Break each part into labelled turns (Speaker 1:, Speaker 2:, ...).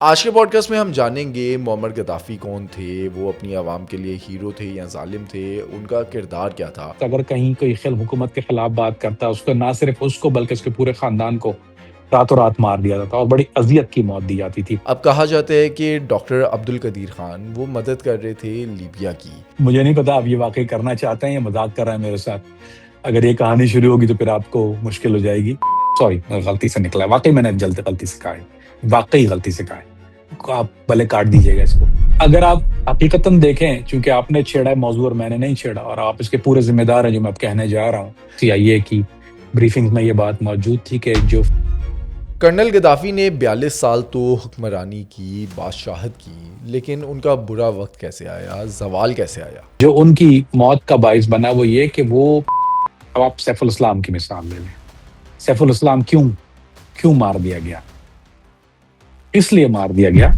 Speaker 1: آج کے pod cost میں ہم جانیں گے معمر گدافی کون تھے، وہ اپنی عوام کے لیے ہیرو تھے یا ظالم تھے، ان کا کردار کیا تھا۔
Speaker 2: اگر کہیں کوئی حکومت کے خلاف بات کرتا اس کو نہ صرف اس کو بلکہ اس کے پورے خاندان کو راتوں رات مار دیا جاتا اور بڑی اذیت کی موت دی جاتی تھی۔
Speaker 1: اب کہا جاتا ہے کہ ڈاکٹر عبدالقدیر خان وہ مدد کر رہے تھے لیبیا کی۔
Speaker 2: مجھے نہیں پتا آپ یہ واقعی کرنا چاہتے ہیں یا مذاق کر رہے ہیں میرے ساتھ۔ اگر یہ کہانی شروع ہوگی تو پھر آپ کو مشکل ہو جائے گی۔ سوری، غلطی سے نکلا ہے، واقعی میں نے غلطی سے کہا ہے، واقعی غلطی سے کہا ہے۔ آپ بھلے کاٹ دیجیے گا اس کو۔ اگر آپ حقیقتاً دیکھیں، چونکہ آپ نے چھیڑا ہے موضوع اور میں نے نہیں چھیڑا، اور آپ اس کے پورے ذمہ دار ہیں جو میں اب کہنے جا رہا ہوں۔ CIA کی بریفنگ میں یہ بات موجود تھی کہ جو
Speaker 1: کرنل گدافی نے 42 سال تو حکمرانی کی، بادشاہت کی، لیکن ان کا برا وقت کیسے آیا، زوال کیسے آیا؟
Speaker 2: ان کی موت کا باعث بنا وہ یہ کہ وہ، اب آپ سیف الاسلام کی مثال لے لیں۔ سیف الاسلام کیوں مار دیا گیا؟ اس لیے مار دیا گیا،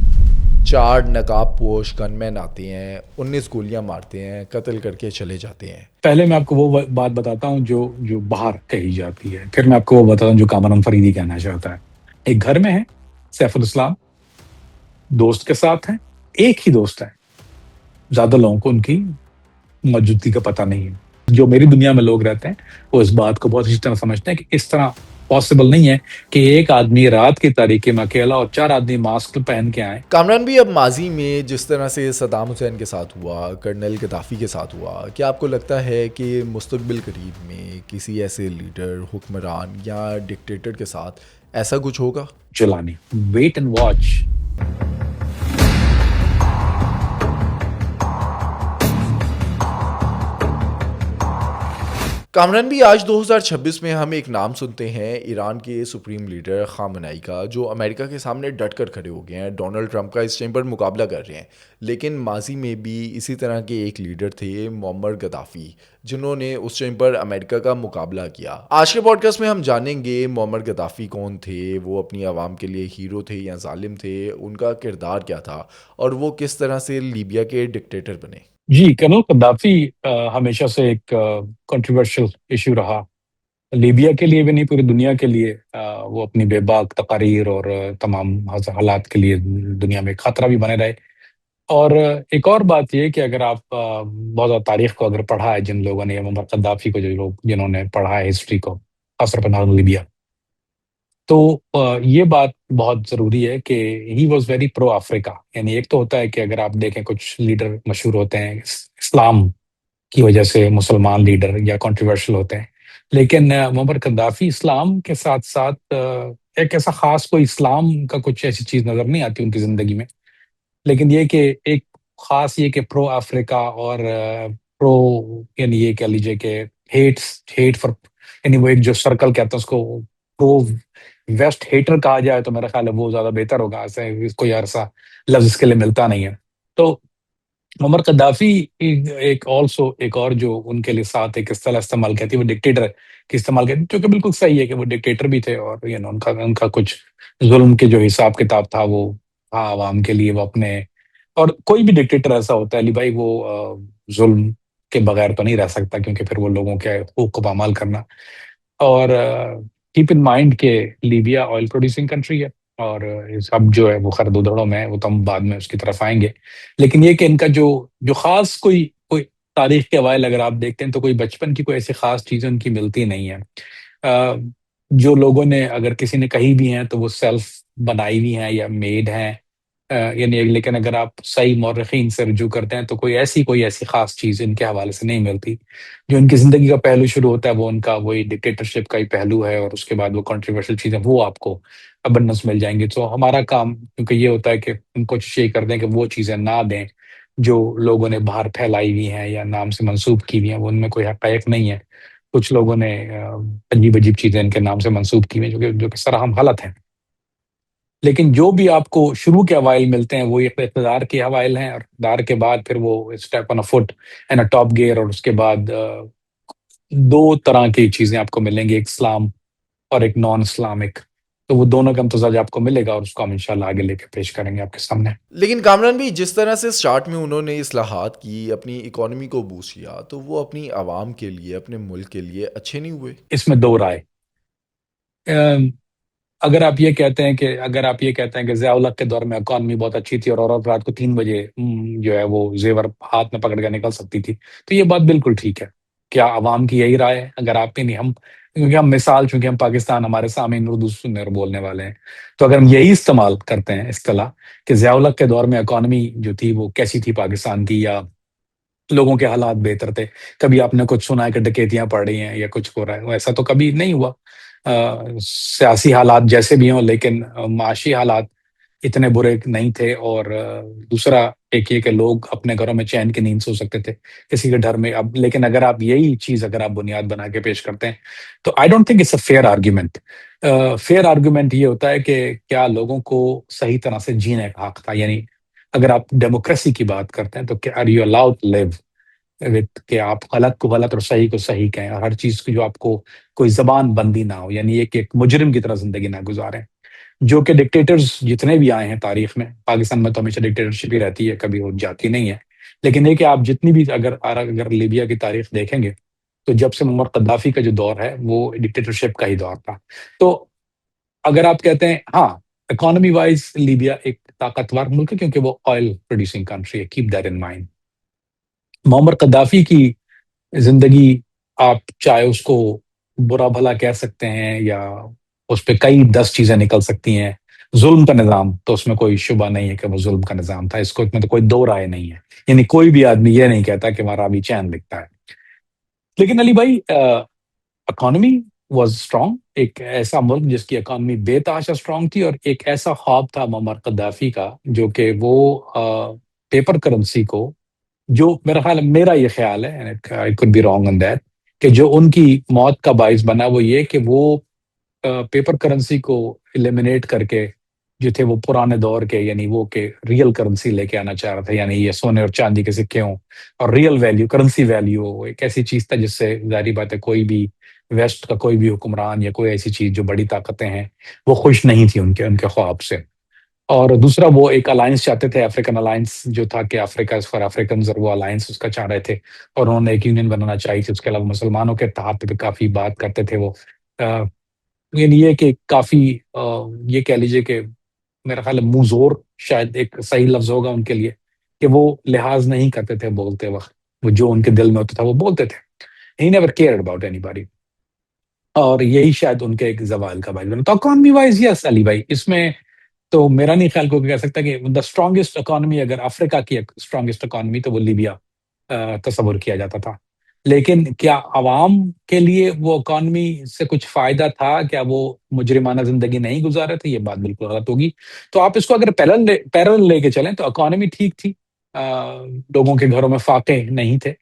Speaker 1: 4 نقاب پوش گن مین آتے ہیں، 19 گولیاں مارتے ہیں، قتل کر کے چلے جاتے ہیں۔
Speaker 2: پہلے میں آپ کو وہ بات بتاتا ہوں جو باہر کہی جاتی ہے، پھر میں آپ کو وہ بتاتا ہوں جو کامران فریدی کہنا چاہتا ہے۔ ایک گھر میں ہے سیف الاسلام، دوست کے ساتھ ہیں، ایک ہی دوست ہے، زیادہ لوگوں کو ان کی موجودگی کا پتہ نہیں ہے۔ جو میری دنیا میں لوگ رہتے ہیں وہ اس بات کو بہت اچھی طرح سمجھتے ہیں کہ اس طرح پاسبل نہیں ہے کہ ایک آدمی رات کی تاریکی میں اکیلا اور 4 آدمی ماسک پہن کے آئیں۔
Speaker 1: کامران بھی اب ماضی میں جس طرح سے صدام حسین کے ساتھ ہوا، کرنل گدافی کے ساتھ ہوا، کیا آپ کو لگتا ہے کہ مستقبل قریب میں کسی ایسے لیڈر، حکمران یا ڈکٹیٹر کے ساتھ ایسا کچھ ہوگا؟
Speaker 2: جلانی، ویٹ اینڈ واچ۔
Speaker 1: کامران بھی آج 2026 میں ہم ایک نام سنتے ہیں ایران کے سپریم لیڈر خامنائی کا، جو امریکہ کے سامنے ڈٹ کر کھڑے ہو گئے ہیں، ڈونلڈ ٹرمپ کا اس ٹائم پر مقابلہ کر رہے ہیں۔ لیکن ماضی میں بھی اسی طرح کے ایک لیڈر تھے معمر گدافی، جنہوں نے اس ٹائم پر امریکہ کا مقابلہ کیا۔ آج کے پوڈ کاسٹ میں ہم جانیں گے معمر گدافی کون تھے، وہ اپنی عوام کے لیے ہیرو تھے یا ظالم تھے، ان کا کردار کیا تھا، اور وہ کس طرح سے لیبیا کے ڈکٹیٹر بنے۔
Speaker 2: جی، کرنل قذافی ہمیشہ سے ایک کنٹروورشل ایشو رہا، لیبیا کے لیے بھی نہیں، پوری دنیا کے لیے۔ وہ اپنی بے باک تقاریر اور تمام حالات کے لیے دنیا میں ایک خطرہ بھی بنے رہے۔ اور ایک اور بات یہ کہ اگر آپ بہت زیادہ تاریخ کو اگر پڑھا ہے جن لوگوں نے، یا معمر قذافی کو جو لوگ جنہوں نے پڑھا ہے ہسٹری کو، خاص طور پر نارن لیبیا، تو یہ بات بہت ضروری ہے کہ ہی واز ویری پرو افریقہ۔ یعنی ایک تو ہوتا ہے کہ اگر آپ دیکھیں کچھ لیڈر مشہور ہوتے ہیں اسلام کی وجہ سے، مسلمان لیڈر یا کنٹروورشل ہوتے ہیں، لیکن معمر قذافی اسلام کے ساتھ ساتھ ایک ایسا خاص کوئی اسلام کا کچھ ایسی چیز نظر نہیں آتی ان کی زندگی میں، لیکن یہ کہ ایک خاص یہ کہ پرو افریقہ اور پرو، یعنی یہ کہہ لیجیے کہ ہیٹ فار، یعنی وہ ایک جو سرکل کہتے ہیں اس کو پرو ویسٹ ہیٹر کہا جائے تو میرا خیال ہے وہ زیادہ بہتر ہوگا، ایسے کوئی عرصہ لفظ اس کے لیے ملتا نہیں ہے۔ تو معمر قذافی ایک اور جو ان کے لیے ساتھ ایک اصطلاح استعمال کرتی ہے وہ ڈکٹیٹر کی استعمال کرتی ہے، جو کہ بالکل صحیح ہے کہ وہ ڈکٹیٹر بھی تھے، اور ان کا کچھ ظلم کے جو حساب کتاب تھا وہ ہاں عوام کے لیے وہ اپنے، اور کوئی بھی ڈکٹیٹر ایسا ہوتا ہے علی بھائی، وہ ظلم کے بغیر تو نہیں رہ سکتا، کیونکہ پھر وہ لوگوں کے حقوق کو پامال کرنا۔ اور کیپ ان مائنڈ کہ لیبیا آئل پروڈیوسنگ کنٹری ہے، اور اب جو ہے وہ خیر دو دھڑوں میں ہے، وہ تو ہم بعد میں اس کی طرف آئیں گے۔ لیکن یہ کہ ان کا جو خاص کوئی تاریخ کے اوائل اگر آپ دیکھتے ہیں تو کوئی بچپن کی کوئی ایسی خاص چیزیں ان کی ملتی نہیں ہیں۔ جو لوگوں نے اگر کسی نے کہی بھی ہیں تو وہ سیلف بنائی ہوئی ہیں یا میڈ ہیں، یعنی لیکن اگر آپ صحیح مورخین سے رجوع کرتے ہیں تو کوئی ایسی خاص چیز ان کے حوالے سے نہیں ملتی۔ جو ان کی زندگی کا پہلو شروع ہوتا ہے وہ ان کا وہی ڈکٹیٹرشپ کا ہی پہلو ہے، اور اس کے بعد وہ کنٹروورشل چیزیں وہ آپ کو ابنڈنس مل جائیں گی۔ تو ہمارا کام کیونکہ یہ ہوتا ہے کہ ہم کوشش یہ کرتے ہیں کہ وہ چیزیں نہ دیں جو لوگوں نے باہر پھیلائی ہوئی ہیں یا نام سے منسوب کی ہوئی ہیں، وہ ان میں کوئی حقائق نہیں ہے۔ کچھ لوگوں نے عجیب عجیب چیزیں ان کے نام سے منسوب کی ہوئی ہیں جو کہ سراہم غلط ہیں۔ لیکن جو بھی آپ کو شروع کے اوائل ملتے ہیں وہ اقتدار کے اوائل ہیں، اور اقتدار کے بعد پھر وہ step on a foot and a top gear, اور اس کے بعد دو طرح کی چیزیں آپ کو ملیں گی، ایک اسلام اور ایک نان اسلامک۔ تو وہ دونوں کا امتزاج آپ کو ملے گا، اور اس کو ہم انشاءاللہ آگے لے کے پیش کریں گے آپ کے سامنے۔
Speaker 1: لیکن کامران بھی جس طرح سے سٹارٹ میں انہوں نے اصلاحات کی، اپنی اکانومی کو بوسٹ کیا، تو وہ اپنی عوام کے لیے، اپنے ملک کے لیے اچھے نہیں ہوئے۔
Speaker 2: اس میں دو رائے۔ اگر آپ یہ کہتے ہیں کہ ضیاء الحق کے دور میں اکانومی بہت اچھی تھی اور عورت رات کو 3 بجے جو ہے وہ زیور ہاتھ میں پکڑ کے نکل سکتی تھی، تو یہ بات بالکل ٹھیک ہے. کیا عوام کی یہی رائے ہے؟ اگر آپ کی نہیں، ہم کیونکہ ہم مثال، چونکہ ہم پاکستان، ہمارے سامعین اردو سننے اور بولنے والے ہیں، تو اگر ہم یہی استعمال کرتے ہیں اصطلاح کہ ضیاء الحق کے دور میں اکانومی جو تھی وہ کیسی تھی پاکستان کی، یا لوگوں کے حالات بہتر تھے، کبھی آپ نے کچھ سنا ہے کہ ڈکیتیاں پڑ رہی ہیں یا کچھ ہو رہا ہے؟ ایسا تو کبھی نہیں ہوا. سیاسی حالات جیسے بھی ہوں، لیکن معاشی حالات اتنے برے نہیں تھے. اور دوسرا ایک یہ کہ لوگ اپنے گھروں میں چین کی نیند سو سکتے تھے کسی کے ڈر میں. اب لیکن اگر آپ یہی چیز اگر آپ بنیاد بنا کے پیش کرتے ہیں تو I don't think it's a fair argument. Fair argument یہ ہوتا ہے کہ کیا لوگوں کو صحیح طرح سے جینے کا حق تھا. یعنی اگر آپ ڈیموکریسی کی بات کرتے ہیں تو are you allowed to leave with کہ آپ غلط کو غلط اور صحیح کو صحیح کہیں، اور ہر چیز کی جو آپ کو کوئی زبان بندی نہ ہو، یعنی ایک مجرم کی طرح زندگی نہ گزاریں. جو کہ ڈکٹیٹرز جتنے بھی آئے ہیں تاریخ میں، پاکستان میں تو ہمیشہ ڈکٹیٹرشپ ہی رہتی ہے، کبھی وہ جاتی نہیں ہے، لیکن یہ کہ آپ جتنی بھی اگر لیبیا کی تاریخ دیکھیں گے تو جب سے معمر قذافی کا جو دور ہے وہ ڈکٹیٹرشپ کا ہی دور تھا. تو اگر آپ کہتے ہیں ہاں اکانومی وائز لیبیا ایک طاقتور ملک ہے کیونکہ وہ آئل پروڈیوسنگ کنٹری ہے، کیپ دیٹ ان مائنڈ. معمر قذافی کی زندگی آپ چاہے اس کو برا بھلا کہہ سکتے ہیں یا اس پہ کئی 10 چیزیں نکل سکتی ہیں. ظلم کا نظام تو اس میں کوئی شبہ نہیں ہے کہ وہ ظلم کا نظام تھا، اس کو میں تو کوئی دو رائے نہیں ہے. یعنی کوئی بھی آدمی یہ نہیں کہتا کہ مارابی چین لکھتا ہے. لیکن علی بھائی، اکانومی واز اسٹرانگ. ایک ایسا ملک جس کی اکانومی بے تحاشا اسٹرانگ تھی، اور ایک ایسا خواب تھا معمر قذافی کا جو کہ وہ پیپر کرنسی کو، جو میرا یہ خیال ہے I could be wrong on that، کہ جو ان کی موت کا باعث بنا وہ یہ کہ وہ پیپر کرنسی کو ایلیمینیٹ کر کے جو تھے وہ پرانے دور کے، یعنی وہ کہ ریئل کرنسی لے کے آنا چاہ رہا تھا. یعنی یہ سونے اور چاندی کے سکے ہوں اور ریئل ویلیو، کرنسی ویلیو، وہ ایک ایسی چیز تھا جس سے ظاہری بات ہے کوئی بھی ویسٹ کا کوئی بھی حکمران یا کوئی ایسی چیز جو بڑی طاقتیں ہیں وہ خوش نہیں تھی ان کے خواب سے. اور دوسرا وہ ایک الائنس چاہتے تھے، افریقن الائنس جو تھا کہ افریقہ فار افریقنز، اور وہ الائنس اس کا چاہ رہے تھے، اور انہوں نے ایک یونین بنانا چاہی تھی. اس کے علاوہ مسلمانوں کے اتحاد پہ کافی بات کرتے تھے وہ. یعنی یہ کہ کافی یہ کہہ لیجیے کہ میرا خیال ہے منہ زور شاید ایک صحیح لفظ ہوگا ان کے لیے، کہ وہ لحاظ نہیں کرتے تھے بولتے وقت، وہ جو ان کے دل میں ہوتا تھا وہ بولتے تھے. He never cared about anybody. اور یہی شاید ان کے ایک زوال کا باعث بنا. تو اکانومی وائز یس علی بھائی، اس میں تو میرا نہیں خیال کوئی کہہ سکتا کہ دا اسٹرانگسٹ اکانومی، اگر افریقہ کی اسٹرانگسٹ اکانومی تو وہ لیبیا تصور کیا جاتا تھا. لیکن کیا عوام کے لیے وہ اکانومی سے کچھ فائدہ تھا؟ کیا وہ مجرمانہ زندگی نہیں گزارے تھے؟ یہ بات بالکل غلط ہوگی. تو آپ اس کو اگر پیرل لے کے چلیں تو اکانومی ٹھیک تھی. لوگوں کے گھروں میں فاقے نہیں تھے،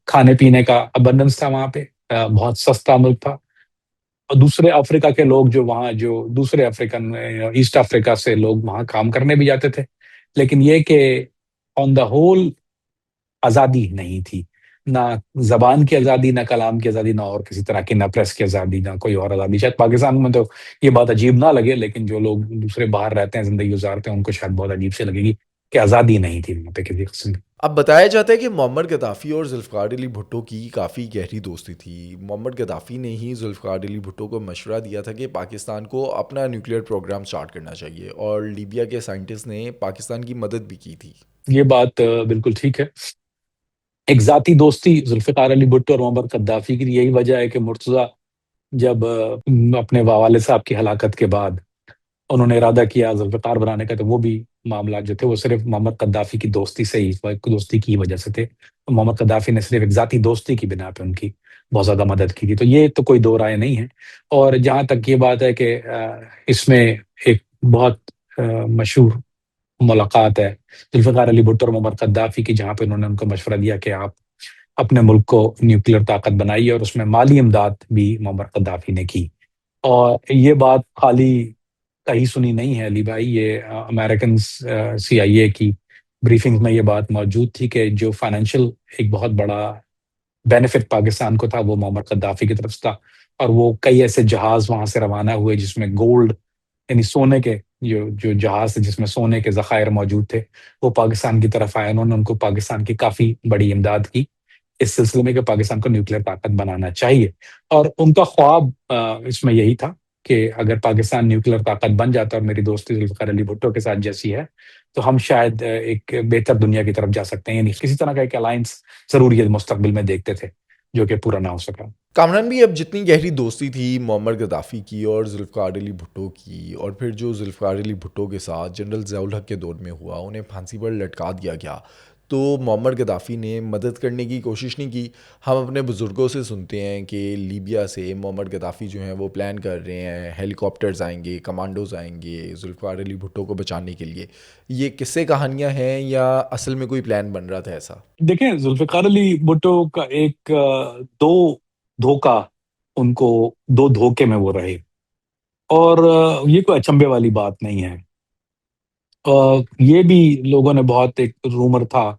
Speaker 2: کھانے پینے کا ابنڈنس تھا وہاں پہ، بہت سستا ملک تھا. اور دوسرے افریقہ کے لوگ جو وہاں، جو دوسرے افریقن ایسٹ افریقہ سے لوگ وہاں کام کرنے بھی جاتے تھے. لیکن یہ کہ آن دا ہول آزادی نہیں تھی، نہ زبان کی آزادی، نہ کلام کی آزادی، نہ اور کسی طرح کی، نہ پریس کی آزادی، نہ کوئی اور آزادی. شاید پاکستان میں تو یہ بات عجیب نہ لگے، لیکن جو لوگ دوسرے باہر رہتے ہیں، زندگی گزارتے ہیں، ان کو شاید بہت عجیب سے لگے گی کہ آزادی نہیں تھی وہاں پہ کسی قسم کی.
Speaker 1: اب بتایا جاتا ہے کہ معمر قذافی اور ذوالفقار علی بھٹو کی کافی گہری دوستی تھی. معمر قذافی نے ہی ذوالفقار علی بھٹو کو مشورہ دیا تھا کہ پاکستان کو اپنا نیوکلیئر پروگرام سٹارٹ کرنا چاہیے، اور لیبیا کے سائنٹسٹ نے پاکستان کی مدد بھی کی تھی.
Speaker 2: یہ بات بالکل ٹھیک ہے. ایک ذاتی دوستی ذوالفقار علی بھٹو اور معمر قذافی کی. یہی وجہ ہے کہ مرتضیٰ جب اپنے والد صاحب کی ہلاکت کے بعد انہوں نے ارادہ کیا ذوالفقار بنانے کا، تو وہ بھی معاملات جو تھے وہ صرف محمد قذافی کی دوستی سے ہی، دوستی کی وجہ سے تھے. محمد قذافی نے صرف ایک ذاتی دوستی کی بنا پہ ان کی بہت زیادہ مدد کی تھی. تو یہ تو کوئی دو رائے نہیں ہے. اور جہاں تک یہ بات ہے کہ اس میں ایک بہت مشہور ملاقات ہے ذوالفقار علی بھٹو اور محمد قذافی کی، جہاں پہ انہوں نے ان کو مشورہ دیا کہ آپ اپنے ملک کو نیوکلیر طاقت بنائیے، اور اس میں مالی امداد بھی محمد قذافی نے کی. اور یہ بات خالی کہیں سنی نہیں ہے علی بھائی، یہ امریکن CIA کی بریفنگ میں یہ بات موجود تھی کہ جو فائنینشیل ایک بہت بڑا بینیفٹ پاکستان کو تھا وہ محمد قذافی کی طرف سے تھا. اور وہ کئی ایسے جہاز وہاں سے روانہ ہوئے جس میں گولڈ، یعنی سونے کے جو جہاز تھے جس میں سونے کے ذخائر موجود تھے، وہ پاکستان کی طرف آئے. انہوں نے ان کو پاکستان کی کافی بڑی امداد کی اس سلسلے میں کہ پاکستان کو نیوکلیر طاقت بنانا چاہیے. اور ان کا خواب اس میں یہی تھا کہ اگر پاکستان نیوکلیر طاقت بن جاتا ہے اور میری دوستی ذوالفقار علی بھٹو کے ساتھ جیسی ہے تو ہم شاید ایک بہتر دنیا کی طرف جا سکتے ہیں. یعنی کسی طرح کا ایک الائنس ضرور یہ مستقبل میں دیکھتے تھے جو کہ پورا نہ ہو سکا.
Speaker 1: کامران بھی اب جتنی گہری دوستی تھی معمر غدافی کی اور ذوالفقار علی بھٹو کی، اور پھر جو ذوالفقار علی بھٹو کے ساتھ جنرل ضیاء الحق کے دور میں ہوا، انہیں پھانسی پر لٹکا دیا گیا، تو معمر غدافی نے مدد کرنے کی کوشش نہیں کی. ہم اپنے بزرگوں سے سنتے ہیں کہ لیبیا سے معمر غدافی جو ہیں وہ پلان کر رہے ہیں، ہیلی کاپٹرز آئیں گے، کمانڈوز آئیں گے ذوالفقار علی بھٹو کو بچانے کے لیے. یہ قصے کہانیاں ہیں یا اصل میں کوئی پلان بن رہا تھا ایسا؟
Speaker 2: دیکھیں ذوالفقار علی بھٹو کا ایک دو دھوکہ ان کو، دو دھوکے میں وہ رہے، اور یہ کوئی اچنبے والی بات نہیں ہے. یہ بھی لوگوں نے بہت ایک رومر تھا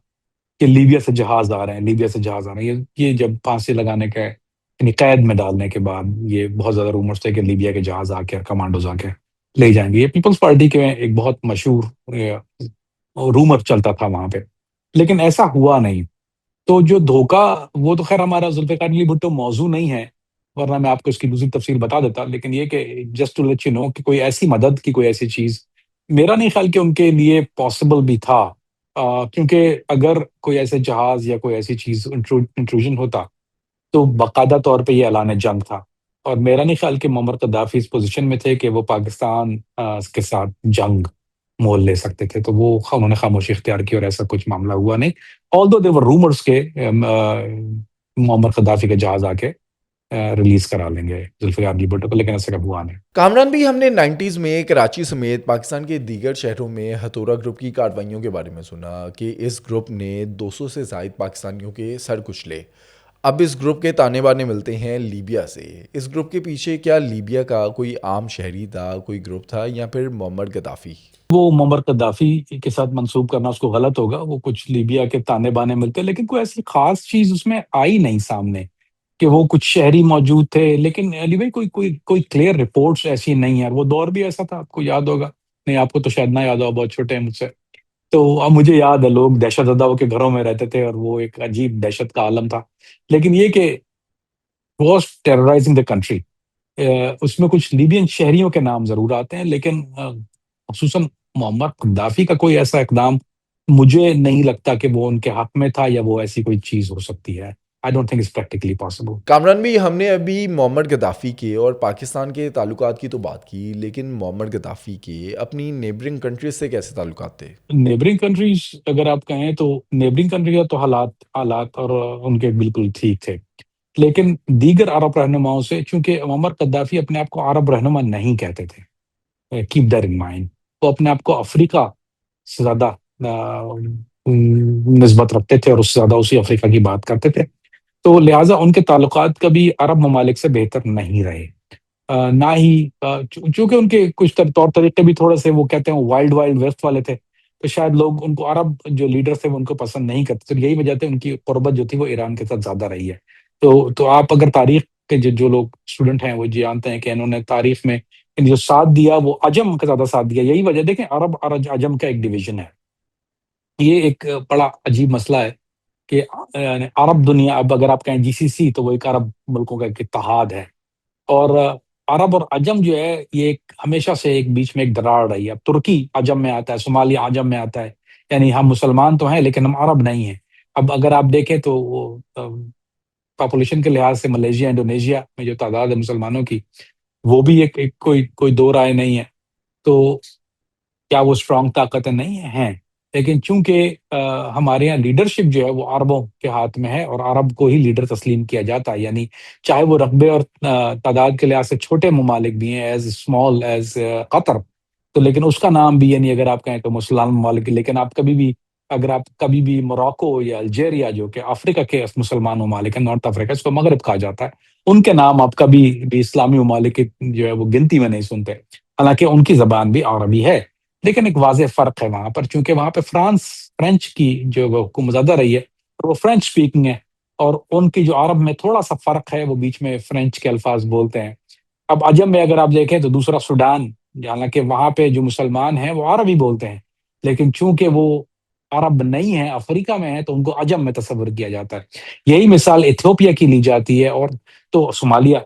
Speaker 2: کہ لیبیا سے جہاز آ رہے ہیں، لیبیا سے جہاز آ رہے ہیں. یہ جب پھانسی لگانے کے یعنی قید میں ڈالنے کے بعد یہ بہت زیادہ رومرز تھے کہ لیبیا کے جہاز آ کے کمانڈوز آ کے لے جائیں گے. یہ پیپلز پارٹی کے ایک بہت مشہور رومر چلتا تھا وہاں پہ، لیکن ایسا ہوا نہیں. تو جو دھوکہ، وہ تو خیر ہمارا ذوالفقار علی بھٹو موضوع نہیں ہے، ورنہ میں آپ کو اس کی دوسری تفصیل بتا دیتا. لیکن یہ کہ just to let you know کہ کوئی ایسی مدد کی کوئی ایسی چیز میرا نہیں خیال کہ ان کے لیے پاسبل بھی تھا. کیونکہ اگر کوئی ایسے جہاز یا کوئی ایسی چیز انٹروژن ہوتا تو باقاعدہ طور پہ یہ اعلان جنگ تھا، اور میرا نہیں خیال کہ معمر قذافی اس پوزیشن میں تھے کہ وہ پاکستان کے ساتھ جنگ مول لے سکتے تھے. تو وہ انہوں نے خاموشی اختیار کی اور ایسا کچھ معاملہ ہوا نہیں. although there were rumors کے معمر قذافی کے جہاز آ کے ریلیز کرا لیں گے ذوالفقار علی بھٹو کو، لیکن ایسا کب ہوا نہیں.
Speaker 1: کامران بھی ہم نے 90s میں کراچی سمیت پاکستان کے دیگر شہروں میں ہتھورا گروپ کی کارروائیوں کے بارے میں سنا کہ اس گروپ نے 200 سے زائد پاکستانیوں کے سر کچلے. اب اس گروپ کے تانے بانے ملتے ہیں لیبیا سے. اس گروپ کے پیچھے کیا لیبیا کا کوئی عام شہری تھا، کوئی گروپ تھا، یا پھر معمر غدافی؟
Speaker 2: وہ معمر قذافی کے ساتھ منسوب کرنا اس کو غلط ہوگا. وہ کچھ لیبیا کے تانے بانے ملتے، لیکن کوئی ایسی خاص چیز اس میں آئی نہیں سامنے کہ وہ کچھ شہری موجود تھے. لیکن علی بھائی کوئی کلیئر رپورٹس ایسی نہیں ہے. وہ دور بھی ایسا تھا، آپ کو یاد ہوگا، نہیں آپ کو تو شاید نہ یاد ہو، بہت چھوٹے ہیں مجھ سے. تو اب مجھے یاد ہے لوگ دہشت زدہ ہو کے گھروں میں رہتے تھے اور وہ ایک عجیب دہشت کا عالم تھا. لیکن یہ کہ واز ٹیررائزنگ دا کنٹری، اس میں کچھ لیبین شہریوں کے نام ضرور آتے ہیں، لیکن خصوصاً معمر قذافی کا کوئی ایسا اقدام مجھے نہیں لگتا کہ وہ ان کے حق میں تھا، یا وہ ایسی کوئی چیز ہو سکتی ہے. I don't think it's practically possible.
Speaker 1: Kamran بھی ہم نے ابھی معمر غدافی کے اور پاکستان کے تعلقات کی تو بات کی، لیکن معمر غدافی کے اپنی نیبرنگ کنٹریز سے کیسے تعلقات تھے؟
Speaker 2: نیبرنگ کنٹریز اگر آپ کہیں تو نیبرنگ کنٹری کا تو حالات اور ان کے بالکل ٹھیک تھے، لیکن دیگر عرب رہنماؤں سے، چونکہ معمر قذافی اپنے آپ کو عرب رہنما نہیں کہتے تھے، کیپ دیٹ ان مائنڈ. وہ اپنے آپ کو افریقہ سے زیادہ نسبت رکھتے تھے اور اس سے زیادہ اسی افریقہ کی بات کرتے تھے. تو لہٰذا ان کے تعلقات کبھی عرب ممالک سے بہتر نہیں رہے. نہ ہی چونکہ ان کے کچھ طور طریقے بھی تھوڑے سے وہ کہتے ہیں وائلڈ وائلڈ ویسٹ والے تھے، تو شاید لوگ ان کو، عرب جو لیڈر تھے وہ ان کو پسند نہیں کرتے. تو یہی وجہ تھی ان کی قربت جو تھی وہ ایران کے ساتھ زیادہ رہی ہے. تو آپ اگر تاریخ کے جو لوگ اسٹوڈنٹ ہیں وہ جانتے ہیں کہ انہوں نے تاریخ میں جو ساتھ دیا وہ عجم کا زیادہ ساتھ دیا. یہی وجہ، دیکھیں عرب اور عجم کا ایک ڈویژن ہے. یہ ایک بڑا عجیب مسئلہ ہے کہ عرب دنیا، اب اگر آپ کہیں جی سی سی، تو وہ ایک عرب ملکوں کا ایک اتحاد ہے. اور عرب اور عجم جو ہے یہ ایک ہمیشہ سے ایک بیچ میں ایک دراڑ رہی ہے. اب ترکی عجم میں آتا ہے، صومالیہ عجم میں آتا ہے، یعنی ہم مسلمان تو ہیں لیکن ہم عرب نہیں ہیں. اب اگر آپ دیکھیں تو وہ پاپولیشن کے لحاظ سے ملیشیا انڈونیشیا میں جو تعداد ہے مسلمانوں کی، وہ بھی ایک کوئی دو رائے نہیں ہے. تو کیا وہ اسٹرانگ طاقتیں نہیں ہیں؟ لیکن چونکہ ہمارے یہاں لیڈرشپ جو ہے وہ عربوں کے ہاتھ میں ہے اور عرب کو ہی لیڈر تسلیم کیا جاتا ہے. یعنی چاہے وہ رقبے اور تعداد کے لحاظ سے چھوٹے ممالک بھی ہیں، ایز اسمال ایز قطر، تو لیکن اس کا نام بھی، یعنی اگر آپ کہیں تو مسلمان ممالک. لیکن آپ اگر آپ کبھی بھی موراکو یا الجیریا جو کہ افریقہ کے مسلمان ممالک ہیں، نارتھ افریقہ، اس کو مغرب کہا جاتا ہے، ان کے نام آپ کبھی بھی اسلامی ممالک کی جو ہے وہ گنتی میں نہیں سنتے، حالانکہ ان کی زبان بھی عربی ہے. لیکن ایک واضح فرق ہے وہاں پر، چونکہ وہاں پہ فرینچ کی جو حکومت زیادہ رہی ہے، وہ فرینچ اسپیکنگ ہے، اور ان کی جو عرب میں تھوڑا سا فرق ہے، وہ بیچ میں فرینچ کے الفاظ بولتے ہیں. اب عجم میں اگر آپ دیکھیں تو دوسرا سوڈان، حالانکہ وہاں پہ جو مسلمان ہیں وہ عربی بولتے ہیں، لیکن چونکہ وہ عرب نہیں ہیں، افریقہ میں ہیں، تو ان کو عجم میں تصور کیا جاتا ہے. یہی مثال ایتھوپیا کی لی جاتی ہے. اور تو صومالیہ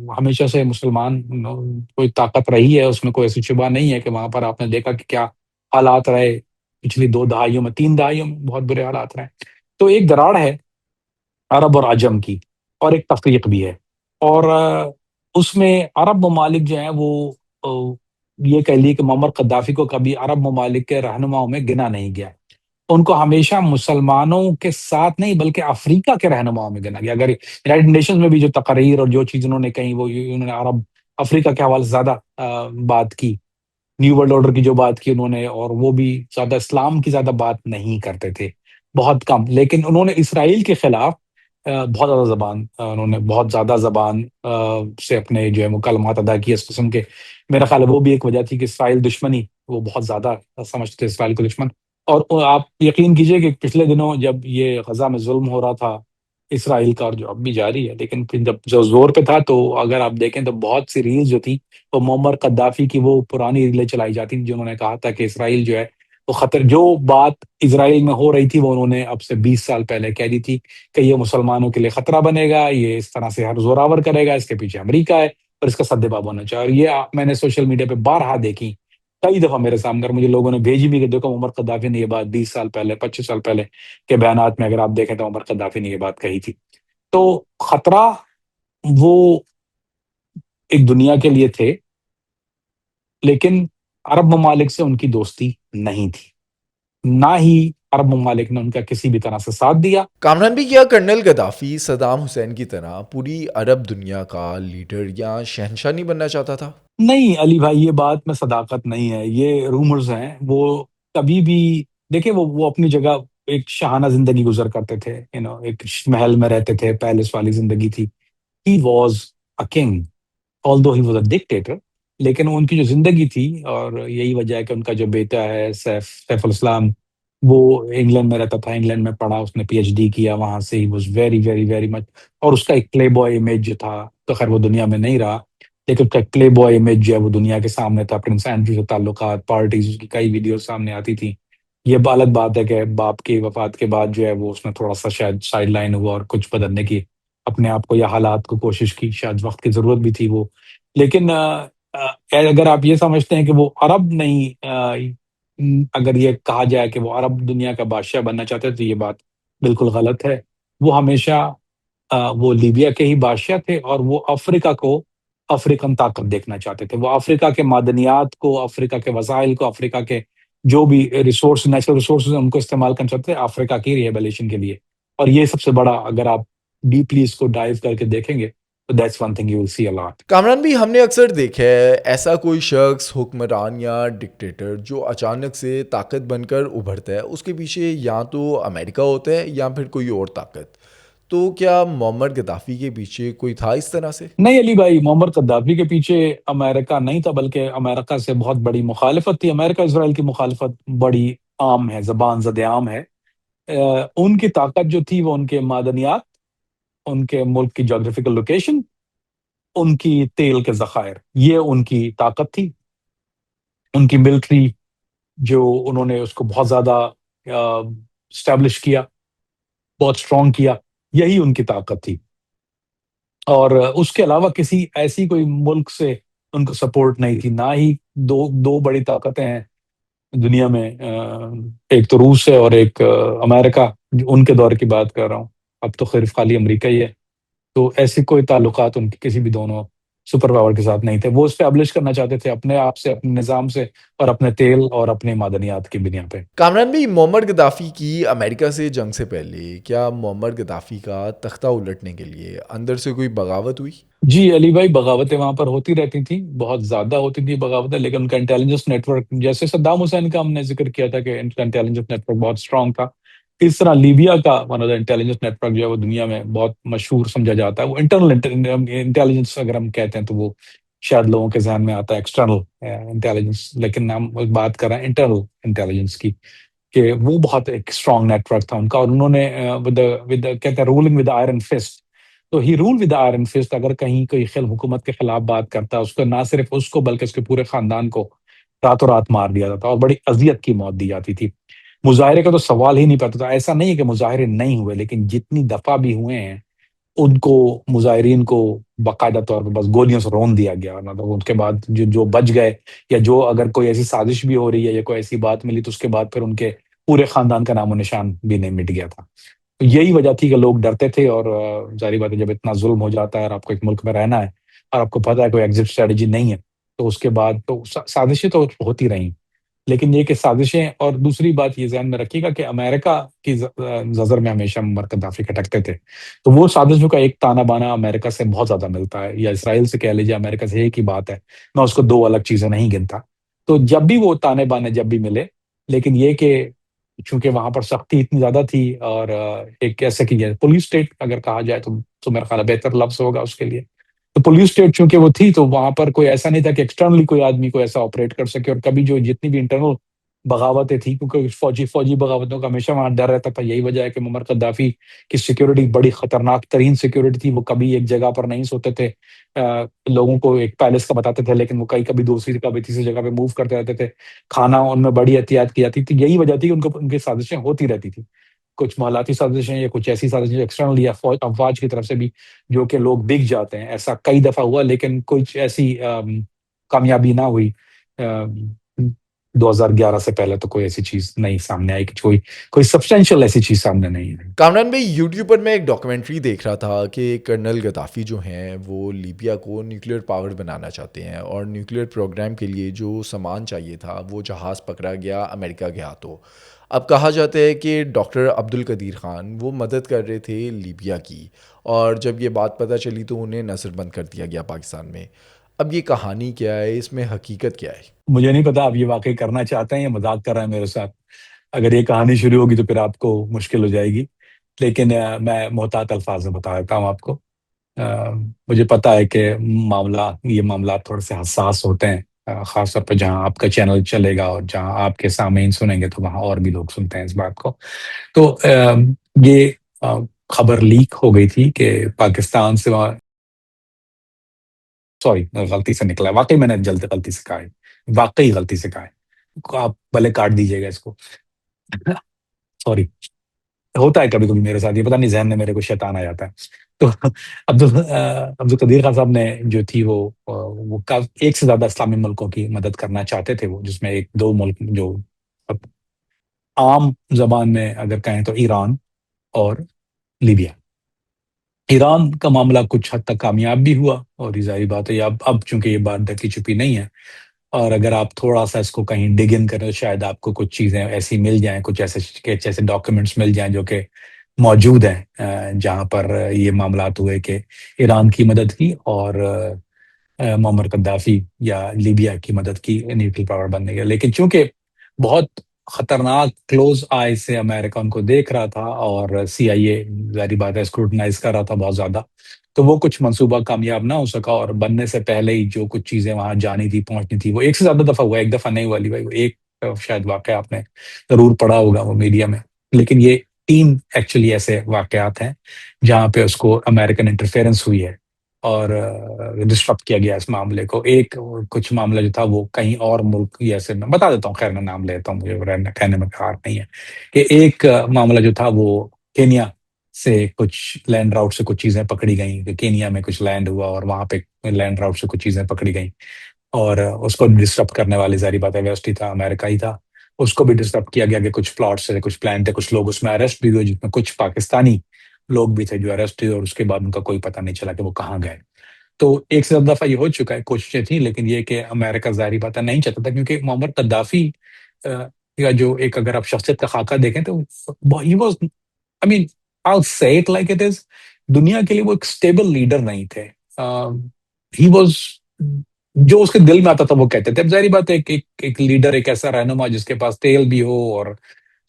Speaker 2: ہمیشہ سے مسلمان کوئی طاقت رہی ہے، اس میں کوئی ایسی شبہ نہیں ہے کہ وہاں پر آپ نے دیکھا کہ کیا حالات رہے پچھلی 2 دہائیوں میں، 3 دہائیوں میں بہت برے حالات رہے. تو ایک دراڑ ہے عرب اور عجم کی، اور ایک تفریق بھی ہے. اور اس میں عرب ممالک جو ہیں وہ آ، یہ کہہ لیے کہ معمر قذافی کو کبھی عرب ممالک کے رہنماؤں میں گنا نہیں گیا. ان کو ہمیشہ مسلمانوں کے ساتھ نہیں بلکہ افریقہ کے رہنماؤں میں گنا گیا. اگر یونائٹڈ نیشنز میں بھی جو تقاریر اور جو چیز انہوں نے کہیں، وہ انہوں نے عرب افریقہ کے حوالے سے زیادہ بات کی. نیو ورلڈ آرڈر کی جو بات کی انہوں نے، اور وہ بھی زیادہ اسلام کی زیادہ بات نہیں کرتے تھے، بہت کم. لیکن انہوں نے اسرائیل کے خلاف بہت زیادہ زبان انہوں نے بہت زیادہ زبان سے اپنے جو ہے مکالمات ادا کیے اس قسم کے. میرا خیال ہے وہ بھی ایک وجہ تھی کہ اسرائیل دشمنی، وہ بہت زیادہ سمجھتے تھے اسرائیل کو دشمن. اور آپ یقین کیجئے کہ پچھلے دنوں جب یہ غزہ میں ظلم ہو رہا تھا اسرائیل کا، اور جو اب بھی جاری ہے، لیکن پھر جب جو زور پہ تھا، تو اگر آپ دیکھیں تو بہت سی ریلز جو تھی وہ معمر قذافی کی وہ پرانی ریلیں چلائی جاتی تھیں، جو انہوں نے کہا تھا کہ اسرائیل جو ہے وہ خطر، جو بات اسرائیل میں ہو رہی تھی وہ انہوں نے اب سے 20 سال پہلے کہہ دی تھی کہ یہ مسلمانوں کے لیے خطرہ بنے گا، یہ اس طرح سے ہر زوراور کرے گا، اس کے پیچھے امریکہ ہے اور اس کا سدباب ہونا چاہیے. اور یہ میں نے سوشل میڈیا پہ بارہا دیکھی، کئی دفعہ میرے سامنے، اور مجھے لوگوں نے بھیجی بھی کہ دیکھو عمر قذافی نے یہ بات 20 سال پہلے، 25 سال پہلے کے بیانات میں اگر آپ دیکھیں تو عمر قذافی نے یہ بات کہی تھی. تو خطرہ وہ ایک دنیا کے لیے تھے، لیکن عرب ممالک سے ان کی دوستی نہیں تھی، نہ ہی عرب ممالک نے ان کا کسی بھی طرح سے ساتھ دیا.
Speaker 1: کامران بھی، کیا کرنل گدافی صدام حسین کی طرح پوری عرب دنیا کا لیڈر یا شہنشاہ نہیں بننا چاہتا تھا؟
Speaker 2: نہیں علی بھائی، یہ بات میں صداقت نہیں ہے، یہ رومرز ہیں. وہ کبھی بھی دیکھیں، وہ اپنی جگہ ایک شاہانہ زندگی گزر کرتے تھے، ایک محل میں رہتے تھے، پیلس والی زندگی تھی. ہی was a king although he was a dictator. لیکن ان کی جو زندگی تھی، اور یہی وجہ ہے کہ ان کا جو بیٹا ہے سیف الاسلام، وہ انگلینڈ میں رہتا تھا، انگلینڈ میں پڑھا، اس نے پی ایچ ڈی کیا وہاں سے. He was very very very much, اور اس کا ایک پلے بوائے امیج جو تھا، تو خیر وہ دنیا میں نہیں رہا، لیکن اس کا ایک پلے بوائے امیج جو ہے وہ دنیا کے سامنے تھا. پرنس اینڈریو سے تعلقات، پارٹیز، اس کی کئی ویڈیوز سامنے آتی تھی. یہ الگ بات ہے کہ باپ کی وفات کے بعد جو ہے وہ اس میں تھوڑا سا شاید سائڈ لائن ہوا اور کچھ بدلنے کی اپنے آپ کو یا حالات کو کوشش کی، شاید وقت کی ضرورت بھی تھی وہ. لیکن اگر آپ یہ سمجھتے ہیں کہ وہ عرب نہیں، اگر یہ کہا جائے کہ وہ عرب دنیا کا بادشاہ بننا چاہتے ہیں، تو یہ بات بالکل غلط ہے. وہ ہمیشہ وہ لیبیا کے ہی بادشاہ تھے، اور وہ افریقہ کو افریقن طاقت دیکھنا چاہتے تھے. وہ افریقہ کے معدنیات کو، افریقہ کے وسائل کو، افریقہ کے جو بھی نیچرل ریسورسز ہیں ان کو استعمال کرنا چاہتے تھے افریقہ کی ریہیبلیشن کے لیے. اور یہ سب سے بڑا، اگر آپ ڈیپلی اس کو ڈائیو کر کے دیکھیں گے تو that's one thing you will see a lot.
Speaker 1: Kamran بھی، ہم نے اکثر دیکھا ہے ایسا کوئی شخص، حکمران یا ڈکٹیٹر جو اچانک سے طاقت بن کر ابھرتا ہے، اس کے پیچھے یا تو امریکہ ہوتا ہے یا پھر کوئی اور طاقت. تو کیا معمر گدافی کے پیچھے کوئی تھا اس طرح سے؟
Speaker 2: نہیں علی بھائی، معمر قذافی کے پیچھے امریکہ نہیں تھا، بلکہ امریکہ سے بہت بڑی مخالفت تھی. امریکہ اسرائیل کی مخالفت بڑی عام ہے، زبان زد عام ہے. ان کی طاقت جو تھی وہ ان کے معدنیات، ان کے ملک کی جغرافیکل لوکیشن، ان کی تیل کے ذخائر، یہ ان کی طاقت تھی. ان کی ملٹری جو انہوں نے اس کو بہت زیادہ اسٹیبلش کیا، بہت اسٹرانگ کیا، یہی ان کی طاقت تھی. اور اس کے علاوہ کسی ایسی کوئی ملک سے ان کو سپورٹ نہیں تھی، نہ ہی دو بڑی طاقتیں ہیں دنیا میں، ایک تو روس ہے اور ایک امریکہ، جو ان کے دور کی بات کر رہا ہوں. اب تو صرف خالی امریکہ ہی ہے. تو ایسے کوئی تعلقات ان کے کسی بھی دونوں سپر پاور کے ساتھ نہیں تھے. وہ اسٹیبلش کرنا چاہتے تھے اپنے آپ سے، اپنے نظام سے، اور اپنے تیل اور اپنے معدنیات کی بنیاد پہ.
Speaker 1: کامران بھی، معمر گدافی کی امریکہ سے جنگ سے پہلے کیا معمر گدافی کا تختہ الٹنے کے لیے اندر سے کوئی بغاوت ہوئی؟
Speaker 2: جی علی بھائی، بغاوتیں وہاں پر ہوتی رہتی تھیں، بہت زیادہ ہوتی تھی بغاوتیں. لیکن ان کا انٹیلیجنس نیٹ ورک، جیسے صدام حسین کا ہم نے ذکر کیا تھا کہ ان کا انٹیلیجنس نیٹ ورک بہت اسٹرانگ تھا، اس طرح لیبیا کا one of the intelligence network جو ہے وہ دنیا میں بہت مشہور سمجھا جاتا ہے. وہ انٹرنل انٹیلیجنس اگر ہم کہتے ہیں تو وہ شاید لوگوں کے ذہن میں آتا ہے ایکسٹرنل انٹیلیجنس، لیکن ہم بات کر رہے ہیں انٹرنل انٹیلیجنس کی، کہ وہ بہت ایک اسٹرانگ نیٹ ورک تھا ان کا. اور انہوں نے کہتے ہیں رولنگ ود آئرن فسٹ. تو ہی رول ود آئرن فسٹ. اگر کہیں کوئی حکومت کے خلاف بات کرتا، اس کو نہ صرف اس کو بلکہ اس کے پورے خاندان کو راتوں رات مار دیا جاتا، اور بڑی اذیت کی موت دی جاتی تھی. مظاہرے کا تو سوال ہی نہیں پڑتا تھا. ایسا نہیں ہے کہ مظاہرے نہیں ہوئے، لیکن جتنی دفعہ بھی ہوئے ہیں ان کو مظاہرین کو باقاعدہ طور پہ بس گولیوں سے رون دیا گیا، مطلب ان کے بعد جو جو بچ گئے، یا جو اگر کوئی ایسی سازش بھی ہو رہی ہے یا کوئی ایسی بات ملی، تو اس کے بعد پھر ان کے پورے خاندان کا نام و نشان بھی نہیں مٹ گیا تھا۔ تو یہی وجہ تھی کہ لوگ ڈرتے تھے، اور ظاہری بات ہے جب اتنا ظلم ہو جاتا ہے اور آپ کو ایک ملک میں رہنا ہے اور آپ کو پتہ ہے کوئی ایگزٹ اسٹریٹجی نہیں ہے، تو اس کے بعد تو سازشیں تو ہوتی رہیں، لیکن یہ کہ سازشیں، اور دوسری بات یہ ذہن میں رکھیے گا کہ امریکہ کی نظر میں ہمیشہ معمر قذافی کھٹکتے تھے، تو وہ سازشوں کا ایک تانا بانا امریکہ سے بہت زیادہ ملتا ہے، یا اسرائیل سے کہہ لیجیے، امریکہ سے ایک ہی بات ہے، میں اس کو دو الگ چیزیں نہیں گنتا۔ تو جب بھی وہ تانے بانے جب بھی ملے، لیکن یہ کہ چونکہ وہاں پر سختی اتنی زیادہ تھی، اور ایک کیسے کہ پولیس اسٹیٹ اگر کہا جائے تو میرا خیال ہے بہتر لفظ ہوگا اس کے لیے، تو پولیس اسٹیٹ چونکہ وہ تھی، تو وہاں پر کوئی ایسا نہیں تھا کہ ایکسٹرنلی کوئی آدمی کو ایسا آپریٹ کر سکے، اور کبھی جو جتنی بھی انٹرنل بغاوتیں تھیں، کیونکہ فوجی بغاوتوں کا ہمیشہ وہاں ڈر رہتا تھا، یہی وجہ ہے کہ معمر قذافی کی سیکیورٹی بڑی خطرناک ترین سیکیورٹی تھی، وہ کبھی ایک جگہ پر نہیں سوتے تھے، لوگوں کو ایک پیلس کا بتاتے تھے، لیکن وہ کبھی دوسری کبھی تیسری جگہ پہ موو کرتے رہتے تھے، کھانا ان میں بڑی احتیاط کی جاتی تھی، یہی وجہ تھی ان کی سازشیں ہوتی رہتی تھی، کچھ مالاتی سازشیں یا کچھ ایسی سازشیں ایکسٹرنل یا افواج کی طرف سے بھی، جو کہ لوگ بک جاتے ہیں، ایسا کئی دفعہ ہوا، لیکن کچھ ایسی کامیابی نہ ہوئی۔ 2011 سے پہلے تو کوئی ایسی چیز نہیں سامنے آئی، کہ کوئی سبسٹینشیل ایسی چیز سامنے نہیں آئی۔
Speaker 1: کامران بھائی، یوٹیوب پر میں ایک ڈاکومنٹری دیکھ رہا تھا کہ کرنل غدافی جو ہیں وہ لیبیا کو نیوکلیر پاور بنانا چاہتے ہیں، اور نیوکلیر پروگرام کے لیے جو سامان چاہیے تھا وہ جہاز پکڑا گیا امریکہ کے ہاتھوں۔ اب کہا جاتا ہے کہ ڈاکٹر عبد القدیر خان وہ مدد کر رہے تھے لیبیا کی، اور جب یہ بات پتہ چلی تو انہیں نظر بند کر دیا گیا پاکستان میں۔ اب یہ کہانی کیا ہے، اس میں حقیقت کیا ہے؟
Speaker 2: مجھے نہیں پتا آپ یہ واقعی کرنا چاہتے ہیں یا مذاق کر رہے ہیں میرے ساتھ، اگر یہ کہانی شروع ہوگی تو پھر آپ کو مشکل ہو جائے گی، لیکن میں محتاط الفاظ میں بتا دیتا ہوں آپ کو۔ مجھے پتا ہے کہ یہ معاملات تھوڑے سے حساس ہوتے ہیں، خاص طور پہ جہاں آپ کا چینل چلے گا اور جہاں آپ کے سامعین سنیں گے، تو وہاں اور بھی لوگ سنتے ہیں اس بات کو۔ تو یہ خبر لیک ہو گئی تھی کہ پاکستان سے، سوری غلطی سے نکلا ہے، واقعی میں نے جلد غلطی سے کہا ہے، واقعی غلطی سے کہا ہے، آپ بھلے کاٹ دیجیے گا اس کو، سوری، ہوتا ہے کبھی کبھی میرے ساتھ، یہ پتہ نہیں ذہن میں میرے کو شیطان آ جاتا ہے۔ تو عبد القدیر خان صاحب نے جو تھی وہ ایک سے زیادہ اسلامی ملکوں کی مدد کرنا چاہتے تھے، وہ جس میں ایک دو ملک جو اب عام زبان میں اگر کہیں تو ایران اور لیبیا۔ ایران کا معاملہ کچھ حد تک کامیاب بھی ہوا، اور یہ ظاہری بات ہے، اب چونکہ یہ بات ڈھکی چھپی نہیں ہے، اور اگر آپ تھوڑا سا اس کو کہیں ڈگ ان کریں تو شاید آپ کو کچھ چیزیں ایسی مل جائیں، کچھ ایسے ڈاکیومنٹس مل جائیں جو کہ موجود ہیں، جہاں پر یہ معاملات ہوئے کہ ایران کی مدد کی، اور معمر قذافی یا لیبیا کی مدد کی نیوکل پاور بننے کے، لیکن چونکہ بہت خطرناک کلوز آئی سے امریکہ ان کو دیکھ رہا تھا، اور سی آئی اے ظاہری بات ہے اسکروٹنائز کر رہا تھا بہت زیادہ، تو وہ کچھ منصوبہ کامیاب نہ ہو سکا، اور بننے سے پہلے ہی جو کچھ چیزیں وہاں جانی تھی، پہنچنی تھی، وہ ایک سے زیادہ دفعہ ہوا، ایک دفعہ نہیں ہوا علی بھائی، وہ ایک شاید واقعہ آپ نے ضرور پڑھا ہوگا وہ میڈیا میں، لیکن یہ تین ایکچولی ایسے واقعات ہیں جہاں پہ اس کو امریکن انٹرفیئرنس ہوئی ہے، اور ڈسٹرب کیا گیا اس معاملے کو۔ ایک کچھ معاملہ جو تھا وہ کہیں اور ملک، ایسے میں بتا دیتا ہوں، خیر میں نام لیتا ہوں، مجھے کہنے میں کار نہیں ہے، کہ ایک معاملہ جو تھا وہ کینیا سے کچھ لینڈ راؤٹ سے کچھ چیزیں پکڑی گئیں، کہ کینیا میں کچھ لینڈ ہوا اور وہاں پہ لینڈ راؤٹ سے کچھ چیزیں پکڑی گئیں، اور اس کو ڈسٹرب کرنے والی ظاہری بات ہے ویسٹ ہی تھا، امریکہ ہی تھا، اس کو بھی ڈسٹرب کیا گیا، کہ کچھ پلاٹس سے کچھ پلان تھے، کچھ لوگ اس میں اریسٹ بھی ہوئے، جس میں کچھ پاکستانی لوگ بھی تھے جو اریسٹ ہوئے، اور اس کے بعد ان کا کوئی پتہ نہیں چلا کہ وہ کہاں گئے۔ تو ایک سے زیادہ دفعہ یہ ہو چکا ہے، کوششیں تھیں، لیکن یہ کہ امریکہ ظاہری بات ہے نہیں چاہتا تھا، کیونکہ معمر قذافی کا جو ایک اگر آپ شخصیت کا خاکہ دیکھیں تو he was, I mean I'll say it like it is، دنیا کے لیے وہ ایک اسٹیبل لیڈر نہیں تھے، ہی واز، جو اس کے دل میں آتا تھا وہ کہتے تھے، اب ظاہری بات ہے ایک لیڈر، ایک ایسا رہنما جس کے پاس تیل بھی ہو اور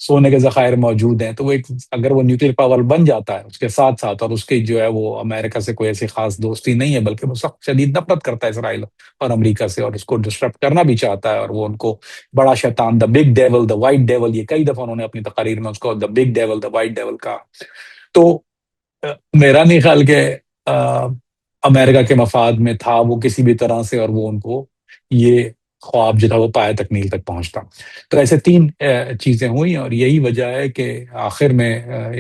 Speaker 2: سونے کے ذخائر موجود ہیں، تو وہ ایک اگر وہ نیوکلیر پاور بن جاتا ہے اس کے ساتھ ساتھ، اور اس کی جو ہے وہ امریکہ سے کوئی ایسی خاص دوستی نہیں ہے، بلکہ وہ سخت شدید نفرت کرتا ہے اسرائیل اور امریکہ سے، اور اس کو ڈسٹرب کرنا بھی چاہتا ہے، اور وہ ان کو بڑا شیطان، the big devil, the white devil, یہ کئی دفعہ انہوں نے اپنی تقاریر میں اس کو the big devil, the white devil کہا۔ تو میرا نہیں خیال کہ امریکہ کے مفاد میں تھا وہ کسی بھی طرح سے، اور وہ ان کو یہ خواب جو تھا وہ پایہ تکمیل تک پہنچتا۔ تو ایسے تین چیزیں ہوئیں، اور یہی وجہ ہے کہ آخر میں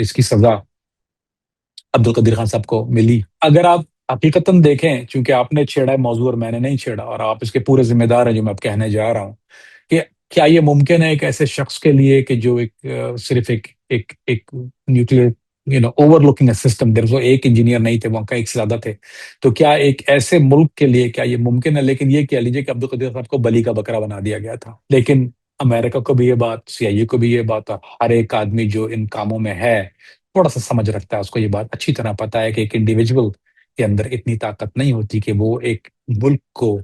Speaker 2: اس کی سزا عبد القدیر خان صاحب کو ملی. اگر آپ حقیقتاً دیکھیں، چونکہ آپ نے چھیڑا ہے موضوع اور میں نے نہیں چھیڑا، اور آپ اس کے پورے ذمہ دار ہیں جو میں اب کہنے جا رہا ہوں، کہ کیا یہ ممکن ہے ایک ایسے شخص کے لیے کہ جو صرف ایک نیوکلیر اوور لوکنگ سسٹم، دیر ایک انجینئر نہیں تھے وہاں کا، ایک سے زیادہ تھے، تو کیا ایک ایسے ملک کے لیے کیا یہ ممکن ہے؟ لیکن یہ کہہ لیجیے کہ عبد القدیر صاحب کو بلی کا بکرا بنا دیا گیا تھا. لیکن امریکہ کو بھی یہ بات، سی آئی اے کو بھی یہ بات، اور ہر ایک آدمی جو ان کاموں میں ہے تھوڑا سا سمجھ رکھتا ہے، اس کو یہ بات اچھی طرح پتا ہے کہ ایک انڈیویجول کے اندر اتنی طاقت نہیں ہوتی کہ وہ ایک ملک کو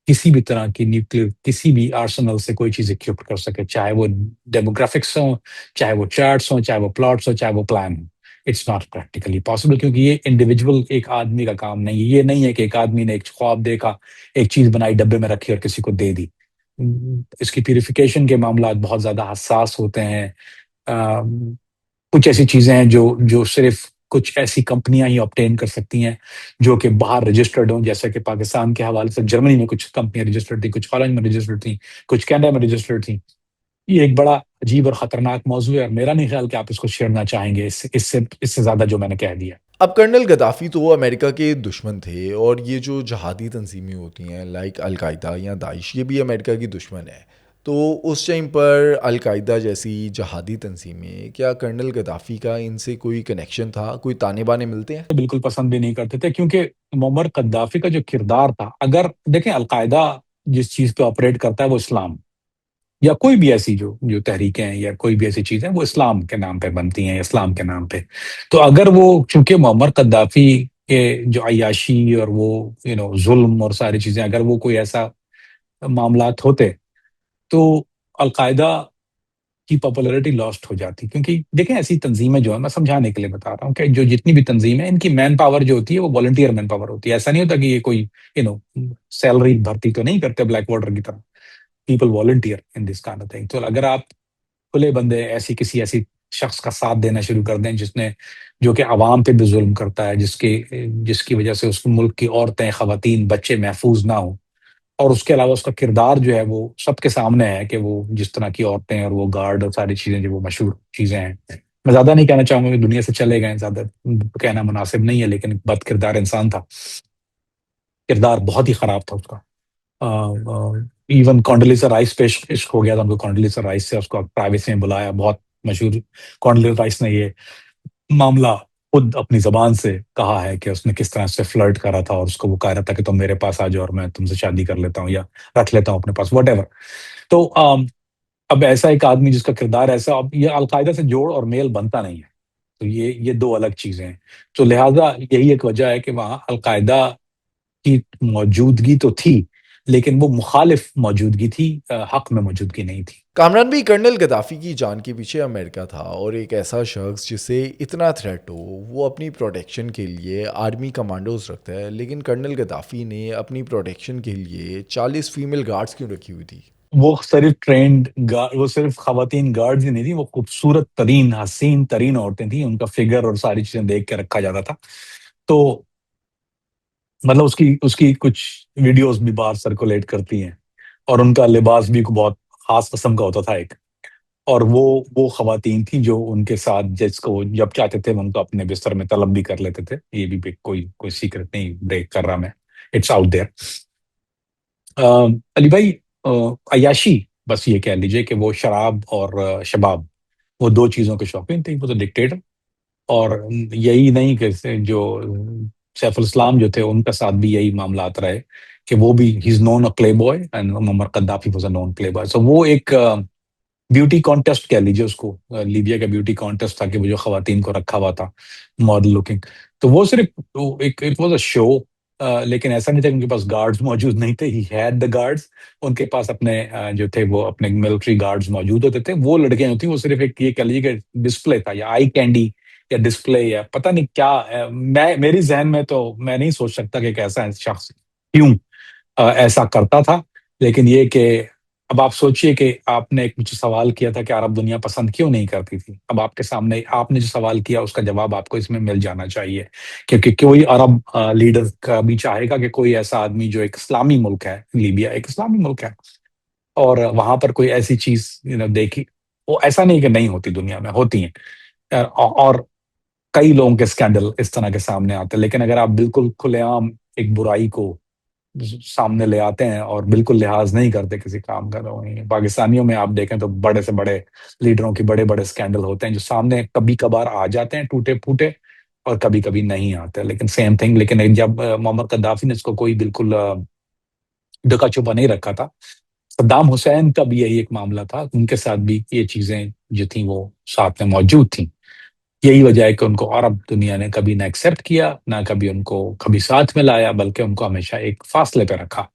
Speaker 2: کسی بھی طرح کی نیوکلیر کسی بھی آرسنل سے کوئی چیز اکوپ کر سکے، چاہے وہ ڈیموگرافکس ہوں، چاہے وہ چارٹس ہوں، چاہے وہ پلاٹس ہوں، چاہے وہ پلان ہوں. اٹس ناٹ پریکٹیکلی پاسبل، کیونکہ یہ انڈیویجول ایک آدمی کا کام نہیں ہے. یہ نہیں ہے کہ ایک آدمی نے ایک خواب دیکھا، ایک چیز بنائی، ڈبے میں رکھی اور کسی کو دے دی. اس کی پیوریفیکیشن کے معاملات بہت زیادہ حساس ہوتے ہیں. کچھ ایسی چیزیں ہیں جو صرف کچھ ایسی کمپنیاں ہی آبٹین کر سکتی ہیں جو کہ باہر رجسٹرڈ ہوں، جیسا کہ پاکستان کے حوالے سے جرمنی میں کچھ کمپنیاں رجسٹرڈ تھیں، کچھ ہالینڈ میں رجسٹرڈ تھیں، کچھ کینیڈا میں رجسٹرڈ تھیں. یہ ایک بڑا عجیب اور خطرناک موضوع ہے، اور میرا نہیں خیال کہ آپ اس کو چھیڑنا چاہیں گے اس سے زیادہ جو میں نے کہہ دیا.
Speaker 1: اب کرنل غدافی تو امریکہ کے دشمن تھے، اور یہ جو جہادی تنظیمیں ہوتی ہیں لائک القاعدہ یا داعش، یہ بھی امریکہ کی دشمن ہے. تو اس ٹائم پر القاعدہ جیسی جہادی تنظیمیں، کیا کرنل غدافی کا ان سے کوئی کنیکشن تھا؟ کوئی تانے بانے ملتے ہیں؟
Speaker 2: بالکل پسند بھی نہیں کرتے تھے، کیونکہ معمر قذافی کا جو کردار تھا، اگر دیکھیں القاعدہ جس چیز پہ آپریٹ کرتا ہے وہ اسلام، یا کوئی بھی ایسی جو تحریکیں ہیں یا کوئی بھی ایسی چیزیں وہ اسلام کے نام پہ بنتی ہیں، اسلام کے نام پہ. تو اگر وہ، چونکہ معمر قذافی کے جو عیاشی اور وہ ظلم اور ساری چیزیں، اگر وہ کوئی ایسا معاملات ہوتے تو القاعدہ کی پاپولرٹی لاسٹ ہو جاتی. کیونکہ دیکھیں ایسی تنظیمیں جو ہیں، میں سمجھانے کے لیے بتا رہا ہوں کہ جو جتنی بھی تنظیمیں ہیں، ان کی مین پاور جو ہوتی ہے وہ والنٹیئر مین پاور ہوتی ہے. ایسا نہیں ہوتا کہ یہ کوئی سیلری بھرتی تو نہیں کرتے بلیک واٹر کی طرح. People volunteer in this kind of thing. تو اگر آپ کھلے بندے ایسی شخص کا ساتھ دینا شروع کر دیں جو کہ عوام پہ بھی ظلم کرتا ہے، جس کی وجہ سے اس ملک کی عورتیں، خواتین، بچے محفوظ نہ ہوں، اور اس کے علاوہ اس کا کردار جو ہے وہ سب کے سامنے ہے کہ وہ جس طرح کی عورتیں اور وہ گارڈ اور ساری چیزیں جو وہ مشہور چیزیں ہیں. میں زیادہ نہیں کہنا چاہوں گا کہ دنیا سے چلے گئے، زیادہ کہنا مناسب نہیں ہے، لیکن بد کردار انسان تھا، کردار بہت ہی خراب تھا اس کا. ایون کونڈولیزا رائس پہ عشق ہو گیا تھا ان کو. کونڈولیزا رائس سے اس کو پرائیویسی میں بلایا، بہت مشہور. کونڈولیزا رائس نے یہ معاملہ خود اپنی زبان سے کہا ہے کہ اس نے کس طرح سے فلرٹ کرا تھا، اور اس کو وہ کہہ رہا تھا کہ تم میرے پاس آ جاؤ اور میں تم سے شادی کر لیتا ہوں یا رکھ لیتا ہوں اپنے پاس، واٹ ایور. تو اب ایسا ایک آدمی جس کا کردار ایسا، اب یہ القاعدہ سے جوڑ اور میل بنتا نہیں ہے. تو یہ دو الگ چیزیں ہیں. تو لہٰذا یہی ایک وجہ ہے کہ وہاں القاعدہ کی موجودگی تو تھی، لیکن وہ مخالف موجودگی تھی، حق میں موجودگی نہیں تھی.
Speaker 1: کامران بھی، کرنل غدافی کی جان کے پیچھے امریکہ تھا، اور ایک ایسا شخص جسے اتنا تھریٹ ہو وہ اپنی پروٹیکشن کے لیے آرمی کمانڈوز رکھتا ہے، لیکن کرنل غدافی نے اپنی پروٹیکشن کے لیے 40 فیمیل گارڈز کیوں رکھی ہوئی تھی؟
Speaker 2: وہ صرف ٹرینڈ وہ صرف خواتین گارڈز ہی نہیں تھیں، وہ خوبصورت ترین، حسین ترین عورتیں تھیں. ان کا فگر اور ساری چیزیں دیکھ کے رکھا جاتا تھا. تو مطلب اس کی کچھ ویڈیوز بھی باہر سرکولیٹ کرتی ہیں، اور ان کا لباس بھی بہت خاص قسم کا ہوتا تھا ایک. اور وہ خواتین تھیں جو ان کے ساتھ، جس کو جب چاہتے تھے ان کو اپنے بستر میں طلب بھی کر لیتے تھے. یہ بھی کوئی سیکرٹ نہیں بریک کر رہا میں، اٹس آؤٹ دیئر. علی بھائی، عیاشی، بس یہ کہہ لیجئے کہ وہ شراب اور شباب، وہ دو چیزوں کے شوقین تھے. وہ تو ڈکٹیٹر، اور یہی نہیں کہ جو سیف الاسلام جو تھے ان کا ساتھ بھی یہی معاملات رہے کہ وہ بھی ہی is known a playboy, and Muammar Gaddafi was a known playboy. So وہ ایک بیوٹی کانٹیسٹ کہہ لیجیے اس کو، لیبیا کا بیوٹی کانٹیسٹ تھا کہ وہ جو خواتین کو رکھا ہوا تھا ماڈل لکنگ. تو وہ صرف ایک اٹ واز اے شو. لیکن ایسا نہیں تھا کہ ان کے پاس گارڈز موجود نہیں تھے. He had the guards. ان کے پاس اپنے جو تھے وہ اپنے ملٹری گارڈز موجود ہوتے تھے. وہ لڑکیاں ہوتی وہ صرف ایک یہ کہہ لیجیے کہ ڈسپلے تھا، یا آئی کینڈی، یا ڈسپلے، یا پتہ نہیں کیا. میری ذہن میں تو میں نہیں سوچ سکتا کہ ایک ایسا شخص کیوں ایسا کرتا تھا. لیکن یہ کہ اب آپ سوچئے کہ آپ نے ایک مجھے سوال کیا تھا کہ عرب دنیا پسند کیوں نہیں کرتی تھی. اب آپ کے سامنے آپ نے جو سوال کیا اس کا جواب آپ کو اس میں مل جانا چاہیے، کیونکہ کوئی عرب لیڈر کا بھی چاہے گا کہ کوئی ایسا آدمی جو ایک اسلامی ملک ہے، لیبیا ایک اسلامی ملک ہے، اور وہاں پر کوئی ایسی چیز دیکھی. وہ ایسا نہیں کہ نہیں ہوتی، دنیا میں ہوتی ہیں. اور کئی لوگوں کے اسکینڈل اس طرح کے سامنے آتے ہیں، لیکن اگر آپ بالکل کھلے عام ایک برائی کو سامنے لے آتے ہیں اور بالکل لحاظ نہیں کرتے کسی کام کا، تو پاکستانیوں میں آپ دیکھیں تو بڑے سے بڑے لیڈروں کی بڑے بڑے اسکینڈل ہوتے ہیں جو سامنے کبھی کبھار آ جاتے ہیں ٹوٹے پھوٹے، اور کبھی کبھی نہیں آتے، لیکن سیم تھنگ. لیکن جب محمد قذافی نے اس کو کوئی بالکل ڈکا چھپا نہیں رکھا تھا. صدام حسین کا بھی یہی ایک معاملہ تھا، ان کے ساتھ بھی یہ چیزیں جو تھیں وہ ساتھ میں موجود تھیں. یہی وجہ ہے کہ ان کو عرب دنیا نے کبھی نہ ایکسیپٹ کیا، نہ کبھی ان کو کبھی ساتھ میں لایا، بلکہ ان کو ہمیشہ ایک فاصلے پہ رکھا.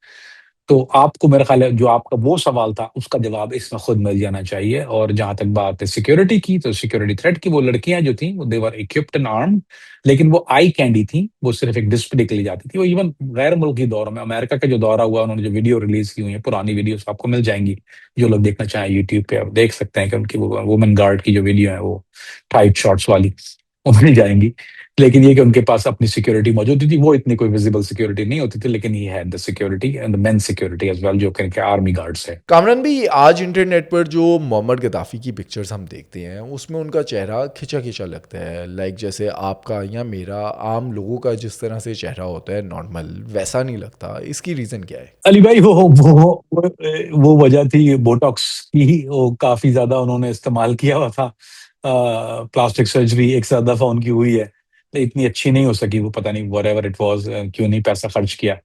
Speaker 2: تو آپ کو میرا خیال ہے جو آپ کا وہ سوال تھا اس کا جواب اس میں خود مل جانا چاہیے. اور جہاں تک بات ہے سیکیورٹی کی، تو سیکیورٹی تھریٹ کی، وہ لڑکیاں جو تھیں وہ دیور equipped and armed، لیکن وہ آئی کینڈی تھیں، وہ صرف ایک ڈسپلے کے لیے جاتی تھی. وہ ایون غیر ملکی دوروں میں، امریکہ کا جو دورہ ہوا، انہوں نے جو ویڈیو ریلیز کی ہوئی ہیں، پرانی ویڈیوز آپ کو مل جائیں گی، جو لوگ دیکھنا چاہیں یوٹیوب پہ آپ دیکھ سکتے ہیں کہ ان کی وومن گارڈ کی جو ویڈیو ہے وہ ٹائٹ شارٹس والی، وہ مل جائیں گی. لیکن یہ کہ ان کے پاس اپنی سیکیورٹی موجود تھی، وہ اتنی کوئی ویزیبل سیکیورٹی نہیں ہوتی تھی، لیکن یہ ہے the security and main security as well, جو کہ آرمی گارڈز ہے.
Speaker 1: کامران بھائی، آج انٹرنیٹ پر جو محمد غدافی کی پکچرز ہم دیکھتے ہیں اس میں ان کا چہرہ کھچا کھچا لگتا ہے، لائک جیسے آپ کا یا میرا عام لوگوں کا جس طرح سے چہرہ ہوتا ہے نارمل، ویسا نہیں لگتا. اس کی ریزن کیا ہے؟
Speaker 2: علی بھائی وہ وجہ تھی بوٹاکس کی، وہ کافی زیادہ انہوں نے استعمال کیا ہوا تھا. پلاسٹک سرجری ایک سے زیادہ دفعہ ان کی ہوئی ہے، اتنی اچھی نہیں ہو سکی، وہ پتہ نہیں وٹ ایور اٹ واز، کیوں نہیں پیسہ خرچ کیا.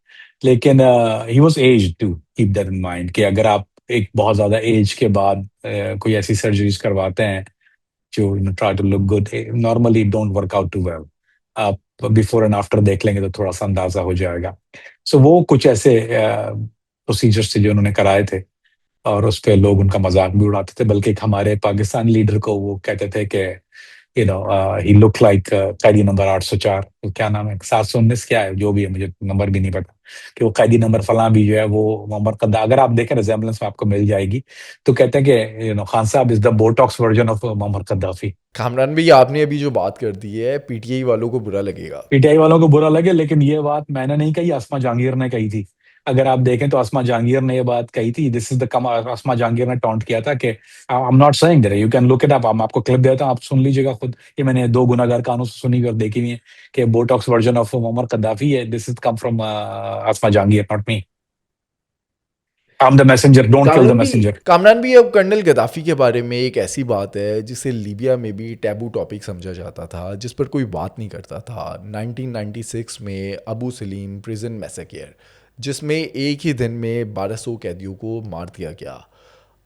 Speaker 2: لیکن he was age to keep that in mind کہ اگر آپ ایک بہت زیادہ ایج کے بعد کوئی ایسی سرجریز کرواتے ہیں جو try to look good, normally don't work out too well. آپ بفور اینڈ آفٹر دیکھ لیں گے تو تھوڑا سا اندازہ ہو جائے گا. سو وہ کچھ ایسے پروسیجرز تھے جو انہوں نے کرائے تھے، اور اس پہ لوگ ان کا مذاق بھی اڑاتے تھے. بلکہ ایک ہمارے پاکستانی لیڈر کو وہ کہتے تھے کہ ہی لک لائک قیدی نمبر 804، کیا نام ہے، 719 کیا ہے، جو بھی ہے مجھے نمبر بھی نہیں پتا، کہ وہ قیدی نمبر فلاں بھی جو ہے وہ محمد قدافی، اگر آپ دیکھیں ریزیمبلنس میں آپ کو مل جائے گی، تو کہتے ہیں کہ خان صاحب از دا بوٹاکس ورژن آف محمد قدافی.
Speaker 1: کامران بھائی، آپ نے ابھی جو بات کر دی ہے پی ٹی آئی والوں کو برا لگے گا.
Speaker 2: پی ٹی آئی والوں کو برا لگے، لیکن یہ بات میں نے نہیں کہی، اسما جہانگیر نے کہی تھی. اگر آپ دیکھیں تو اسما جہانگیر نے یہ بات کہی تھی. دس از دا اسما جہانگیر نے ٹونٹ کیا تھا کہ I'm not saying that you can look it up، آپ کو کلپ دیتا ہوں، آپ سن لیجیے گا خود. یہ میں نے 2 گناہگار کانوں سے سنی ہوئی اور دیکھی ہوئی ہے کہ Botox version of Muammar Gaddafi ہے. This is come from Asma Jahangir, not me. I'm the messenger, don't kill the messenger.
Speaker 1: Kamran بھی اب کرنل غدافی کے بارے میں ایک ایسی بات ہے جسے لیبیا میں بھی ٹیبو ٹاپک سمجھا جاتا تھا، جس پر کوئی بات نہیں کرتا تھا. 1996 میں ابو سلیم پریزن میسیکر، جس میں ایک ہی دن میں 1200 قیدیوں کو مار دیا گیا.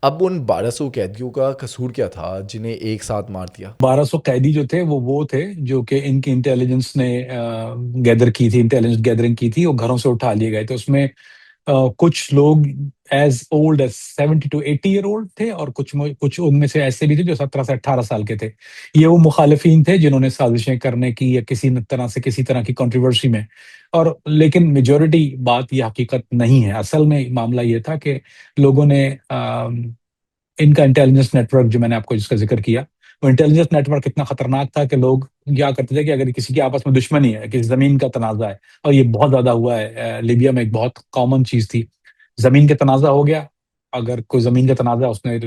Speaker 1: اب ان 1200 قیدیوں کا قصور کیا تھا جنہیں ایک ساتھ مار دیا؟
Speaker 2: 1200 قیدی جو تھے وہ تھے جو کہ ان کی انٹیلیجنس نے گیدر کی تھی، انٹیلیجنس گیدرنگ کی تھی، وہ گھروں سے اٹھا لیے گئے تھے. اس میں کچھ لوگ as old as 70 to 80 year old تھے، اور کچھ ان میں سے ایسے بھی تھے جو 17 سے 18 سال کے تھے. یہ وہ مخالفین تھے جنہوں نے سازشیں کرنے کی یا کسی طرح کی کنٹروورسی میں، اور لیکن میجورٹی بات یہ حقیقت نہیں ہے. اصل میں معاملہ یہ تھا کہ لوگوں نے ان کا انٹیلیجنس نیٹ ورک، جو میں نے آپ کو جس کا ذکر کیا، وہ انٹیلیجنس نیٹ ورک اتنا خطرناک تھا کہ لوگ کیا کرتے تھے کہ اگر کسی کی آپس میں دشمنی ہے، کسی زمین کا تنازع ہے، اور یہ بہت زیادہ ہوا ہے لیبیا میں، ایک بہت کامن چیز تھی، زمین کا تنازع ہو گیا. اگر کوئی زمین کا تنازع، اس نے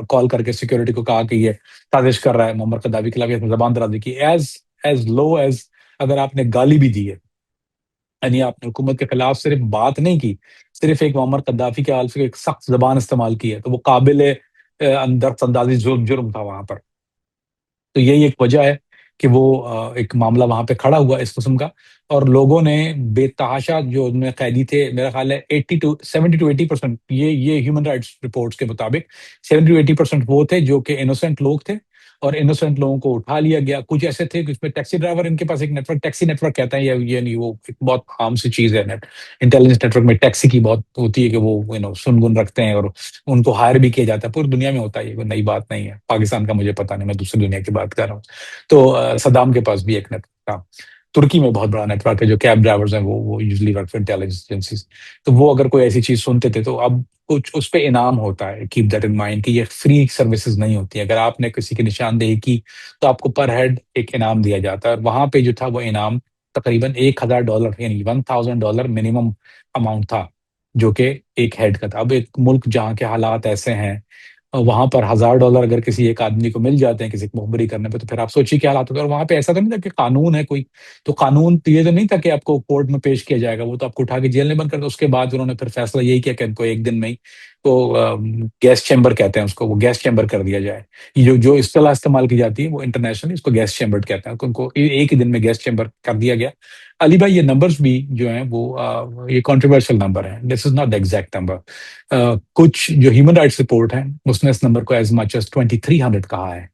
Speaker 2: کال کر کے سیکورٹی کو کہا کہ یہ سازش کر رہا ہے محمد قذافی کے خلاف، زبان درازی کی، ایز لو ایز اگر آپ نے گالی بھی دی ہے، یعنی آپ نے حکومت کے خلاف صرف بات نہیں کی، صرف ایک معمر قذافی کے حالف ایک سخت زبان استعمال کی ہے، تو وہ قابل اندر اندازی جرم تھا وہاں پر. تو یہی ایک وجہ ہے کہ وہ ایک معاملہ وہاں پہ کھڑا ہوا اس قسم کا. اور لوگوں نے بے تحاشا جو ان میں قیدی تھے، میرا خیال ہے 70 to 80%، یہ ہیومن رائٹس رپورٹس کے مطابق 70 to 80% وہ تھے جو کہ انوسینٹ لوگ تھے، اور انوسینٹ لوگوں کو اٹھا لیا گیا. کچھ ایسے تھے کہ اس میں ٹیکسی ڈرائیور، ان کے پاس ایک network, taxi network کہتے ہیں، یہ نہیں، وہ ایک بہت عام سی چیز ہے. انٹیلیجنس نیٹ ورک میں ٹیکسی کی بہت ہوتی ہے کہ وہ سن گن رکھتے ہیں، اور ان کو ہائر بھی کیا جاتا ہے. پوری دنیا میں ہوتا ہے، یہ کوئی نئی بات نہیں ہے. پاکستان کا مجھے پتا نہیں، میں دوسری دنیا کی بات کر رہا ہوں. تو صدام کے پاس بھی ایک نیٹ ورک تھا. ترکی میں بہت بڑا نیٹ ورک ہے، جو کیب ڈرائیورز ہیں وہ usually work for intelligence agencies. تو وہ اگر کوئی ایسی چیز سنتے تھے تو اب کچھ اس پہ انعام ہوتا ہے. کیپ دیٹ ان مائنڈ کہ یہ فری سروسز نہیں ہوتی. اگر آپ نے کسی کی نشاندہی کی تو آپ کو پر ہیڈ ایک انعام دیا جاتا ہے. اور وہاں پہ جو تھا وہ انعام تقریباً $1000، یعنی $1000 منیمم اماؤنٹ تھا، جو کہ ایک ہیڈ کا تھا. اب ایک ملک جہاں کے حالات ایسے ہیں، وہاں پر $1000 اگر کسی ایک آدمی کو مل جاتے ہیں کسی کو مخبری کرنے پہ، تو پھر آپ سوچیے کیا حالات ہوتے ہیں۔ اور وہاں پہ ایسا تو نہیں تھا کہ قانون ہے کوئی، تو قانون تو یہ تو نہیں تھا کہ آپ کو کورٹ میں پیش کیا جائے گا، وہ تو آپ کو اٹھا کے جیل میں بند کر دو۔ اس کے بعد انہوں نے پھر فیصلہ یہی کیا کہ ان کو ایک دن میں ہی تو گیس چیمبر کہتے ہیں اس کو، وہ گیس چیمبر کر دیا جائے۔ یہ جو اصطلاح استعمال کی جاتی ہے وہ انٹرنیشنل، اس کو گیس چیمبر کہتے ہیں، ان کو ایک ہی دن میں گیس چیمبر کر دیا گیا۔ علی بھائی یہ نمبرز بھی جو ہیں وہ یہ کنٹروورشل نمبر ہیں، this is not the exact number. کچھ جو ہیومن رائٹس رپورٹ ہے اس نے اس نمبر کو ایز مچ ایز 2300 کہا ہے،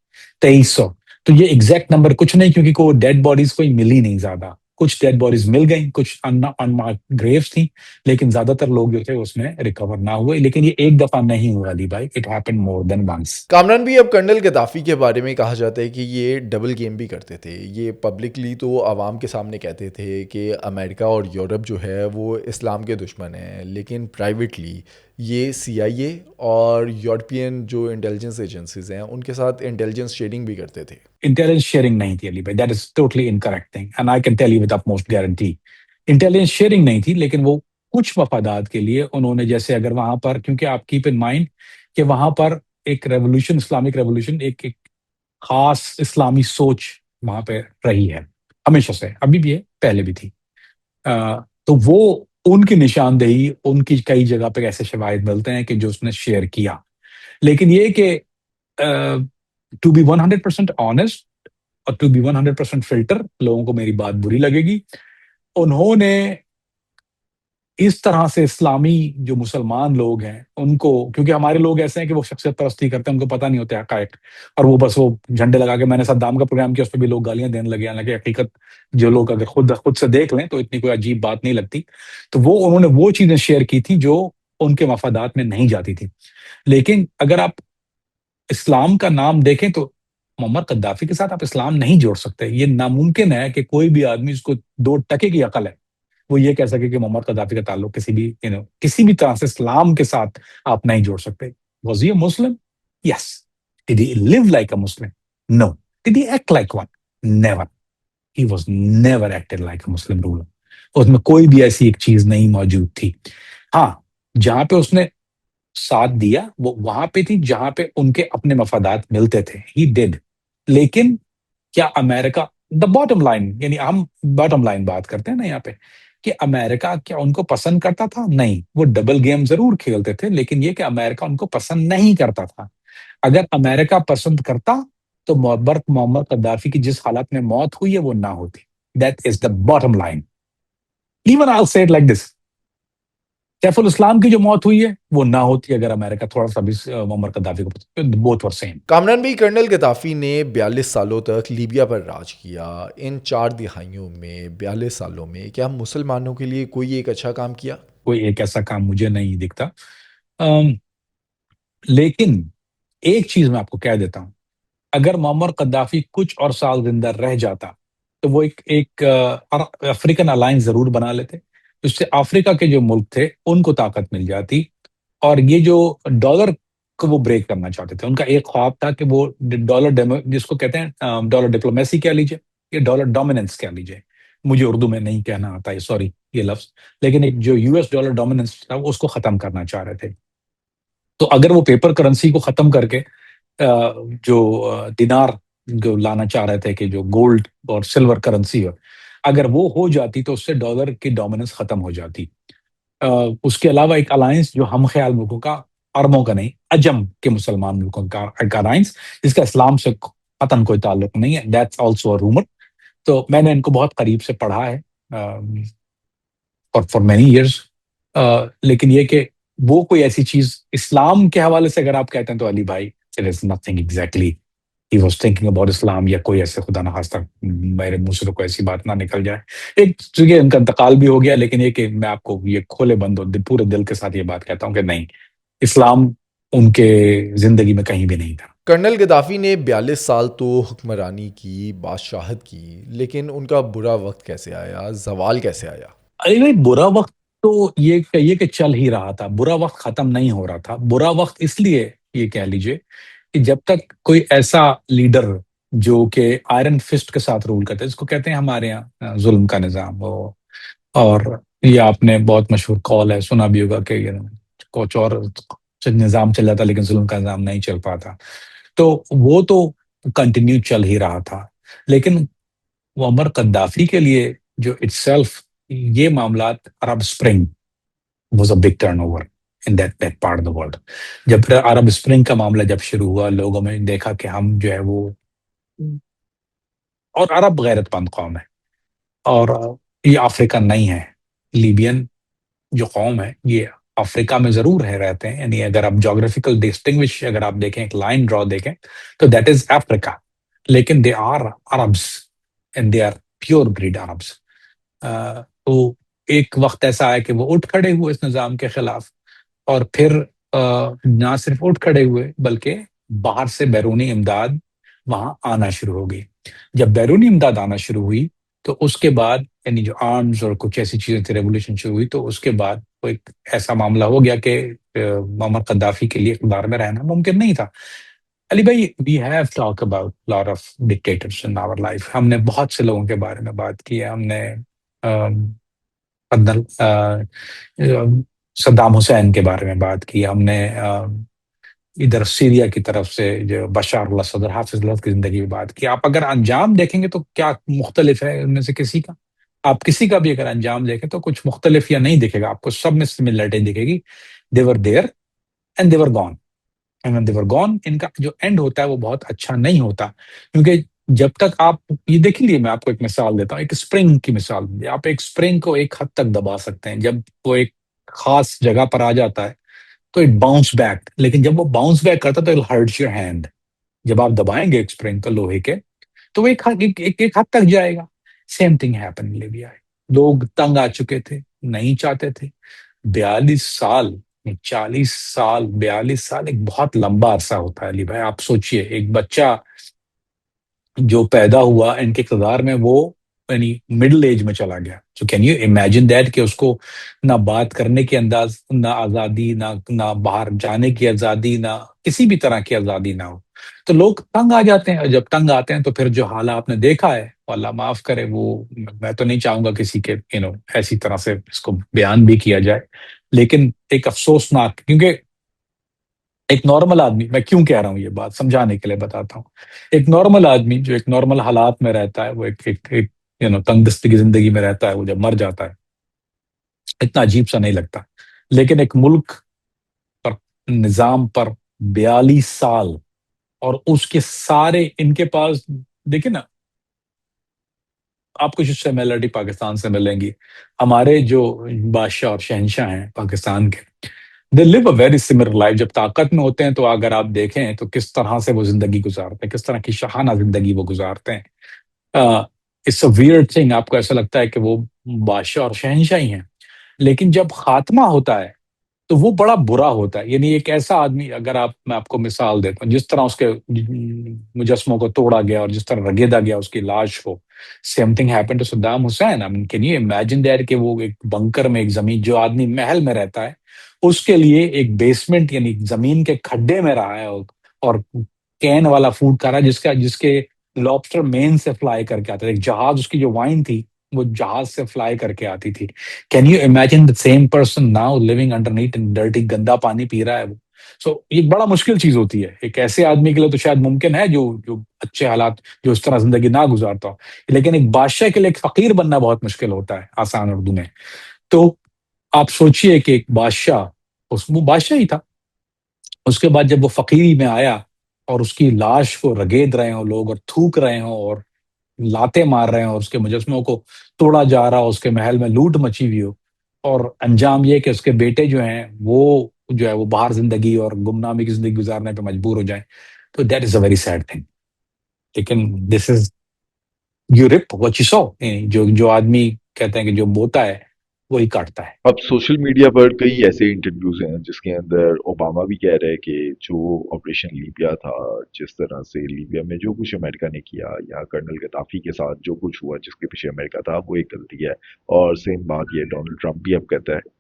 Speaker 2: 2300۔ تو یہ ایگزیکٹ نمبر کچھ نہیں، کیونکہ کوئی ڈیڈ باڈیز کوئی ملی نہیں زیادہ، کچھ ڈیڈ باڈیز مل گئیں، کچھ انمارکڈ گریوز تھیں، لیکن زیادہ تر لوگ جو تھے اس میں ریکور نہ ہوئے۔ لیکن یہ ایک دفعہ نہیں ہوا علی بھائی، it happen more than once.
Speaker 1: Kamran بھی اب کرنل گدافی کے بارے میں کہا جاتا ہے کہ یہ ڈبل گیم بھی کرتے تھے۔ یہ پبلکلی تو عوام کے سامنے کہتے تھے کہ امریکہ اور یورپ جو ہے وہ اسلام کے دشمن ہیں، لیکن پرائیویٹلی یہ سی آئی اے اور یورپین جو انٹیلیجنس ایجنسیز ہیں ان کے ساتھ انٹیلیجنس شیئرنگ بھی کرتے تھے۔
Speaker 2: انٹیلیجنس شیئرنگ نہیں تھی علی بھائی، that is totally incorrect thing and I can tell you with upmost guarantee. Intelligence sharing نہیں تھی، لیکن وہ کچھ مفادات کے لیے انہوں نے، جیسے اگر وہاں پر، کیونکہ آپ کیپ ان مائنڈ کہ وہاں پر ایک ریولوشن، اسلامک ریولوشن، ایک خاص اسلامی سوچ وہاں پہ رہی ہے ہمیشہ سے، ابھی بھی ہے، پہلے بھی تھی۔ تو وہ ان کی نشاندہی، ان کی کئی جگہ پہ ایسے شواہد ملتے ہیں کہ جو اس نے شیئر کیا۔ لیکن یہ کہ ٹو بی 100% آنےسٹ اور ٹو بی 100% فلٹر، لوگوں کو میری بات بری لگے گی، انہوں نے اس طرح سے اسلامی جو مسلمان لوگ ہیں ان کو، کیونکہ ہمارے لوگ ایسے ہیں کہ وہ شخصیت پرستی کرتے ہیں، ان کو پتہ نہیں ہوتے حقائق، اور وہ بس وہ جھنڈے لگا کے، میں نے صدام کا پروگرام کیا اس پہ بھی لوگ گالیاں دینے لگے، حالانکہ حقیقت جو لوگ اگر خود سے دیکھ لیں تو اتنی کوئی عجیب بات نہیں لگتی۔ تو وہ انہوں نے وہ چیزیں شیئر کی تھی جو ان کے مفادات میں نہیں جاتی تھی۔ لیکن اگر آپ اسلام کا نام دیکھیں تو معمر قذافی کے ساتھ آپ اسلام نہیں جوڑ سکتے۔ یہ ناممکن ہے کہ کوئی بھی آدمی جس کو 2 ٹکے کی عقل ہے وہ یہ کہہ سکے کہ معمر قذافی کا تعلق کسی بھی طرح سے اسلام کے ساتھ آپ نہیں جوڑ سکتے۔ Was he a Muslim? Yes. Did he live like a Muslim? No. Did he act like one? Never. He was never acted like a Muslim ruler. اس میں کوئی بھی ایسی ایک چیز نہیں موجود تھی۔ ہاں، جہاں پہ اس نے ساتھ دیا وہ وہاں پہ تھی جہاں پہ ان کے اپنے مفادات ملتے تھے، ہی ڈیڈ۔ لیکن کیا امریکہ، دا باٹم لائن، یعنی ہم باٹم لائن بات کرتے ہیں نا یہاں پہ، کہ امریکہ کیا ان کو پسند کرتا تھا؟ نہیں، وہ ڈبل گیم ضرور کھیلتے تھے، لیکن یہ کہ امریکہ ان کو پسند نہیں کرتا تھا۔ اگر امریکہ پسند کرتا تو معمر قذافی کی جس حالت میں موت ہوئی ہے وہ نہ ہوتی۔ That is the bottom line. Even I سے اٹ لائک دس، سیف الاسلام کی جو موت ہوئی ہے وہ نہ ہوتی اگر امریکہ تھوڑا سا بھی معمر قذافی کو، بوتھ ور سیم۔
Speaker 1: کامران بھی کرنل گدافی نے 42 سالوں تک لیبیا پر راج کیا۔ ان 4 دہائیوں میں، 42 سالوں میں کیا مسلمانوں کے لیے کوئی ایک اچھا کام کیا؟
Speaker 2: کوئی ایک ایسا کام مجھے نہیں دکھتا۔ لیکن ایک چیز میں آپ کو کہہ دیتا ہوں، اگر معمر قذافی کچھ اور سال زندہ رہ جاتا تو وہ ایک افریقن الائنس ضرور بنا لیتے، اس سے افریقہ کے جو ملک تھے ان کو طاقت مل جاتی، اور یہ جو ڈالر کو وہ بریک کرنا چاہتے تھے، ان کا ایک خواب تھا کہ وہ ڈالر، جس کو کہتے ہیں ڈالر ڈپلومیسی کہہ لیجیے یا ڈالر ڈومیننس کہہ لیجیے، مجھے اردو میں نہیں کہنا آتا ہے، سوری یہ لفظ، لیکن ایک جو یو ایس ڈالر ڈومیننس تھا اس کو ختم کرنا چاہ رہے تھے۔ تو اگر وہ پیپر کرنسی کو ختم کر کے جو دینار جو لانا چاہ رہے تھے کہ جو گولڈ اور سلور کرنسی ہے، اگر وہ ہو جاتی تو اس سے ڈالر کی ڈومیننس ختم ہو جاتی۔ اس کے علاوہ ایک الائنس جو ہم خیال ملکوں کا، عربوں کا نہیں، عجم کے مسلمان ملکوں کا ایک الائنس، جس کا اسلام سے قطعاً کوئی تعلق نہیں ہے، دیٹس آلسو اے رومر۔ تو میں نے ان کو بہت قریب سے پڑھا ہے فار مینی ایئرس، لیکن یہ کہ وہ کوئی ایسی چیز اسلام کے حوالے سے اگر آپ کہتے ہیں تو علی بھائی it is nothing exactly he was thinking about اسلام، یا کوئی ایسے خدا نخواستہ میرے منہ سے تو کوئی ایسی بات نہ نکل جائے۔ ایک چونکہ ان کا انتقال بھی ہو گیا، لیکن یہ کہ میں آپ کو یہ کھولے بند پورے دل کے ساتھ یہ بات کہتا ہوں کہ نہیں، اسلام ان کے زندگی میں کہیں بھی نہیں تھا۔
Speaker 1: کرنل گدافی نے 42 سال تو حکمرانی کی، بادشاہت کی، لیکن ان کا برا وقت کیسے آیا، زوال کیسے آیا؟
Speaker 2: ارے بھائی، برا وقت تو یہ کہیے کہ چل ہی رہا تھا، برا وقت ختم نہیں ہو رہا تھا۔ برا وقت اس لیے یہ کہہ لیجئے کہ جب تک کوئی ایسا لیڈر جو کہ آئرن فسٹ کے ساتھ رول کرتا ہے، جس کو کہتے ہیں ہمارے یہاں ظلم کا نظام، اور یہ آپ نے بہت مشہور قول ہے، سنا بھی ہوگا کہ کچھ اور نظام چل جاتا لیکن ظلم کا نظام نہیں چل پاتا. تو وہ تو کنٹینیو چل ہی رہا تھا. لیکن معمر قدافی کے لیے جو اٹ سیلف یہ معاملات Arab spring was a big turn over in that part of the world. جب پھر عرب اسپرنگ کا معاملہ جب شروع ہوا لوگوں میں دیکھا کہ ہم جو ہے وہ اور عرب غیرت مند قوم ہے اور یہ افریقن نہیں ہے. لیبین جو قوم ہے یہ افریقہ میں ضرور ہے رہتے ہیں, یعنی اگر آپ جغرافیکل ڈسٹنگوش اگر آپ دیکھیں ایک لائن ڈرا دیکھیں تو دیٹ از افریقہ, لیکن they are Arabs and they are pure bred Arabs. تو ایک وقت ایسا ہے کہ وہ اٹھ کھڑے ہوئے اس نظام کے خلاف, اور پھر نہ صرف اٹھ کھڑے ہوئے بلکہ باہر سے بیرونی امداد وہاں آنا شروع ہو گئی. جب بیرونی امداد آنا شروع ہوئی تو اس کے بعد یعنی جو آرمز اور کچھ ایسی چیزیں تھی ریولیوشن شروع ہوئی, تو اس کے بعد وہ ایک ایسا معاملہ ہو گیا کہ معمر قذافی کے لیے اقتدار میں رہنا ممکن نہیں تھا. علی بھائی, we have talk about lot of dictators in our life. ہم نے بہت سے لوگوں کے بارے میں بات کی ہے. ہم نے صدام حسین کے بارے میں بات کی, ہم نے ادھر سیریا کی طرف سے جو بشار الاسد اور حافظ الاسد کی زندگی میں بات کی. آپ اگر انجام دیکھیں گے تو کیا مختلف ہے ان میں سے کسی کا, آپ کسی کا بھی اگر انجام دیکھیں تو کچھ مختلف یا نہیں دکھے گا, آپ کو سب میں سملرٹی دکھے گی. They were there and they were gone, and when they were gone, ان کا جو اینڈ ہوتا ہے وہ بہت اچھا نہیں ہوتا. کیونکہ جب تک آپ یہ دیکھ لیے, میں آپ کو ایک مثال دیتا ہوں, ایک اسپرنگ کی مثال. آپ ایک اسپرنگ کو ایک حد تک دبا سکتے ہیں, جب وہ ایک خاص جگہ پر آ جاتا ہے تو اٹ باؤنس بیک, لیکن جب وہ باؤنس بیک کرتا ہے تو اٹ ہرٹس یور ہینڈ. جب آپ دبائیں گے ایک اسپرنگ کو لوہے کے تو وہ ایک حد تک جائے گا. Same thing happen in Libya. لوگ تنگ آ چکے تھے, نہیں چاہتے تھے. 42 سال 40 سال 42 سال ایک بہت لمبا عرصہ ہوتا ہے علی بھائی. آپ سوچئے ایک بچہ جو پیدا ہوا ان کے اقتدار میں, وہ یعنی مڈل ایج میں چلا گیا. So can you imagine that کہ اس کو نہ بات کرنے کی انداز, نہ آزادی, نہ باہر جانے کی آزادی, نہ کسی بھی طرح کی آزادی نہ ہو. تو لوگ تنگ آ جاتے ہیں, اور جب تنگ آتے ہیں تو پھر جو حالات آپ نے دیکھا ہے, اللہ معاف کرے, وہ میں تو نہیں چاہوں گا کسی کے ایسی طرح سے اس کو بیان بھی کیا جائے, لیکن ایک افسوسناک, کیونکہ ایک نارمل آدمی, میں کیوں کہہ رہا ہوں یہ بات سمجھانے کے لیے بتاتا ہوں, ایک نارمل آدمی جو ایک نارمل حالات میں رہتا ہے, وہ ایک تنگ دستی کی زندگی میں رہتا ہے, وہ جب مر جاتا ہے اتنا عجیب سا نہیں لگتا. لیکن ایک ملک پر, نظام پر 42 سال, اور اس کے سارے ان کے پاس, دیکھیں نا آپ کو جو سملرٹی پاکستان سے ملیں گی, ہمارے جو بادشاہ اور شہنشاہ ہیں پاکستان کے, دے لیو اے ویری سملر لائف. جب طاقت میں ہوتے ہیں تو اگر آپ دیکھیں تو کس طرح سے وہ زندگی گزارتے ہیں, کس طرح کی شاہانہ زندگی وہ گزارتے ہیں. اٹس اے ویئرڈ تھنگ, آپ کو ایسا لگتا ہے کہ وہ بادشاہ اور شہنشاہ ہی ہیں. لیکن جب خاتمہ ہوتا ہے تو وہ بڑا برا ہوتا ہے. یعنی ایک ایسا آدمی, اگر میں آپ کو مثال دیتا ہوں, جس طرح اس کے مجسموں کو توڑا گیا اور جس طرح رگیدا گیا اس کی لاش کو, same thing happen to Saddam Hussein. Can you imagine that کہ وہ ایک بنکر میں, ایک زمین, جو آدمی محل میں رہتا ہے اس کے لیے ایک بیسمنٹ یعنی زمین کے کھڈے میں رہا ہے, اور کین والا فوڈ کھا رہا ہے جس کے لابسٹر مین سے فلائی کر کے آتا ہے. ایک جہاز, اس کی جو وائن تھی وہ جہاز سے فلائی کر کے آتی تھی. Can you imagine the same person now living under net in dirty, گندا پانی پی رہا ہے وہ. سو یہ بڑا مشکل چیز ہوتی ہے ایک ایسے آدمی کے لیے. تو شاید ممکن ہے جو اچھے حالات, جو اس طرح زندگی نہ گزارتا ہو, لیکن ایک بادشاہ کے لیے ایک فقیر بننا بہت مشکل ہوتا ہے آسان اردو میں. تو آپ سوچئے کہ ایک بادشاہ, وہ بادشاہ ہی تھا, اس کے بعد جب وہ فقیری میں آیا اور اس کی لاش کو رگید رہے ہوں لوگ, اور تھوک رہے ہوں, اور لاتے مار رہے ہوں, اور اس کے مجسموں کو توڑا جا رہا ہو, اس کے محل میں لوٹ مچی ہوئی ہو, اور انجام یہ کہ اس کے بیٹے جو ہیں وہ جو ہے وہ باہر زندگی اور گمنامی کی زندگی گزارنے پہ مجبور ہو جائیں, تو that is a very sad thing. لیکن this is you reap what you sow. جو آدمی کہتے ہیں کہ جو بوتا ہے وہی کاٹتا ہے.
Speaker 3: اب سوشل میڈیا پر کئی ایسے انٹرویوز ہیں جس کے اندر اوباما بھی کہہ رہے کہ جو آپریشن لیبیا تھا, جس طرح سے لیبیا میں جو کچھ امریکہ نے کیا, یا کرنل گدافی کے ساتھ جو کچھ ہوا جس کے پیچھے امریکہ تھا, وہ ایک غلطی ہے. اور سیم بات یہ ڈونلڈ ٹرمپ بھی اب کہتا ہے.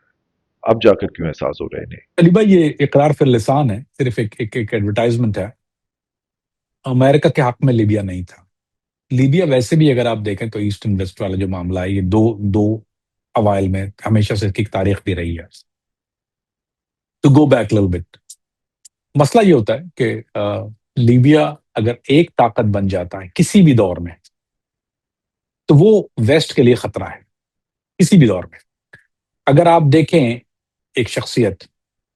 Speaker 3: اب جا کر کیوں احساس ہو رہے ہیں انہیں؟
Speaker 2: علی بھائی, یہ اقرار فی اللسان ہے, صرف ایک ایڈورٹائزمنٹ ہے. امریکہ کے حق میں لیبیا نہیں تھا. لیبیا ویسے بھی اگر آپ دیکھیں تو ایسٹ اینڈ ویسٹ والا جو معاملہ ہے, یہ دو اوائل میں ہمیشہ سے اس کی ایک تاریخ بھی رہی ہے. To go back little bit, مسئلہ یہ ہوتا ہے کہ لیبیا اگر ایک طاقت بن جاتا ہے کسی بھی دور میں تو وہ ویسٹ کے لیے خطرہ ہے، کسی بھی دور میں۔ اگر آپ دیکھیں ایک شخصیت،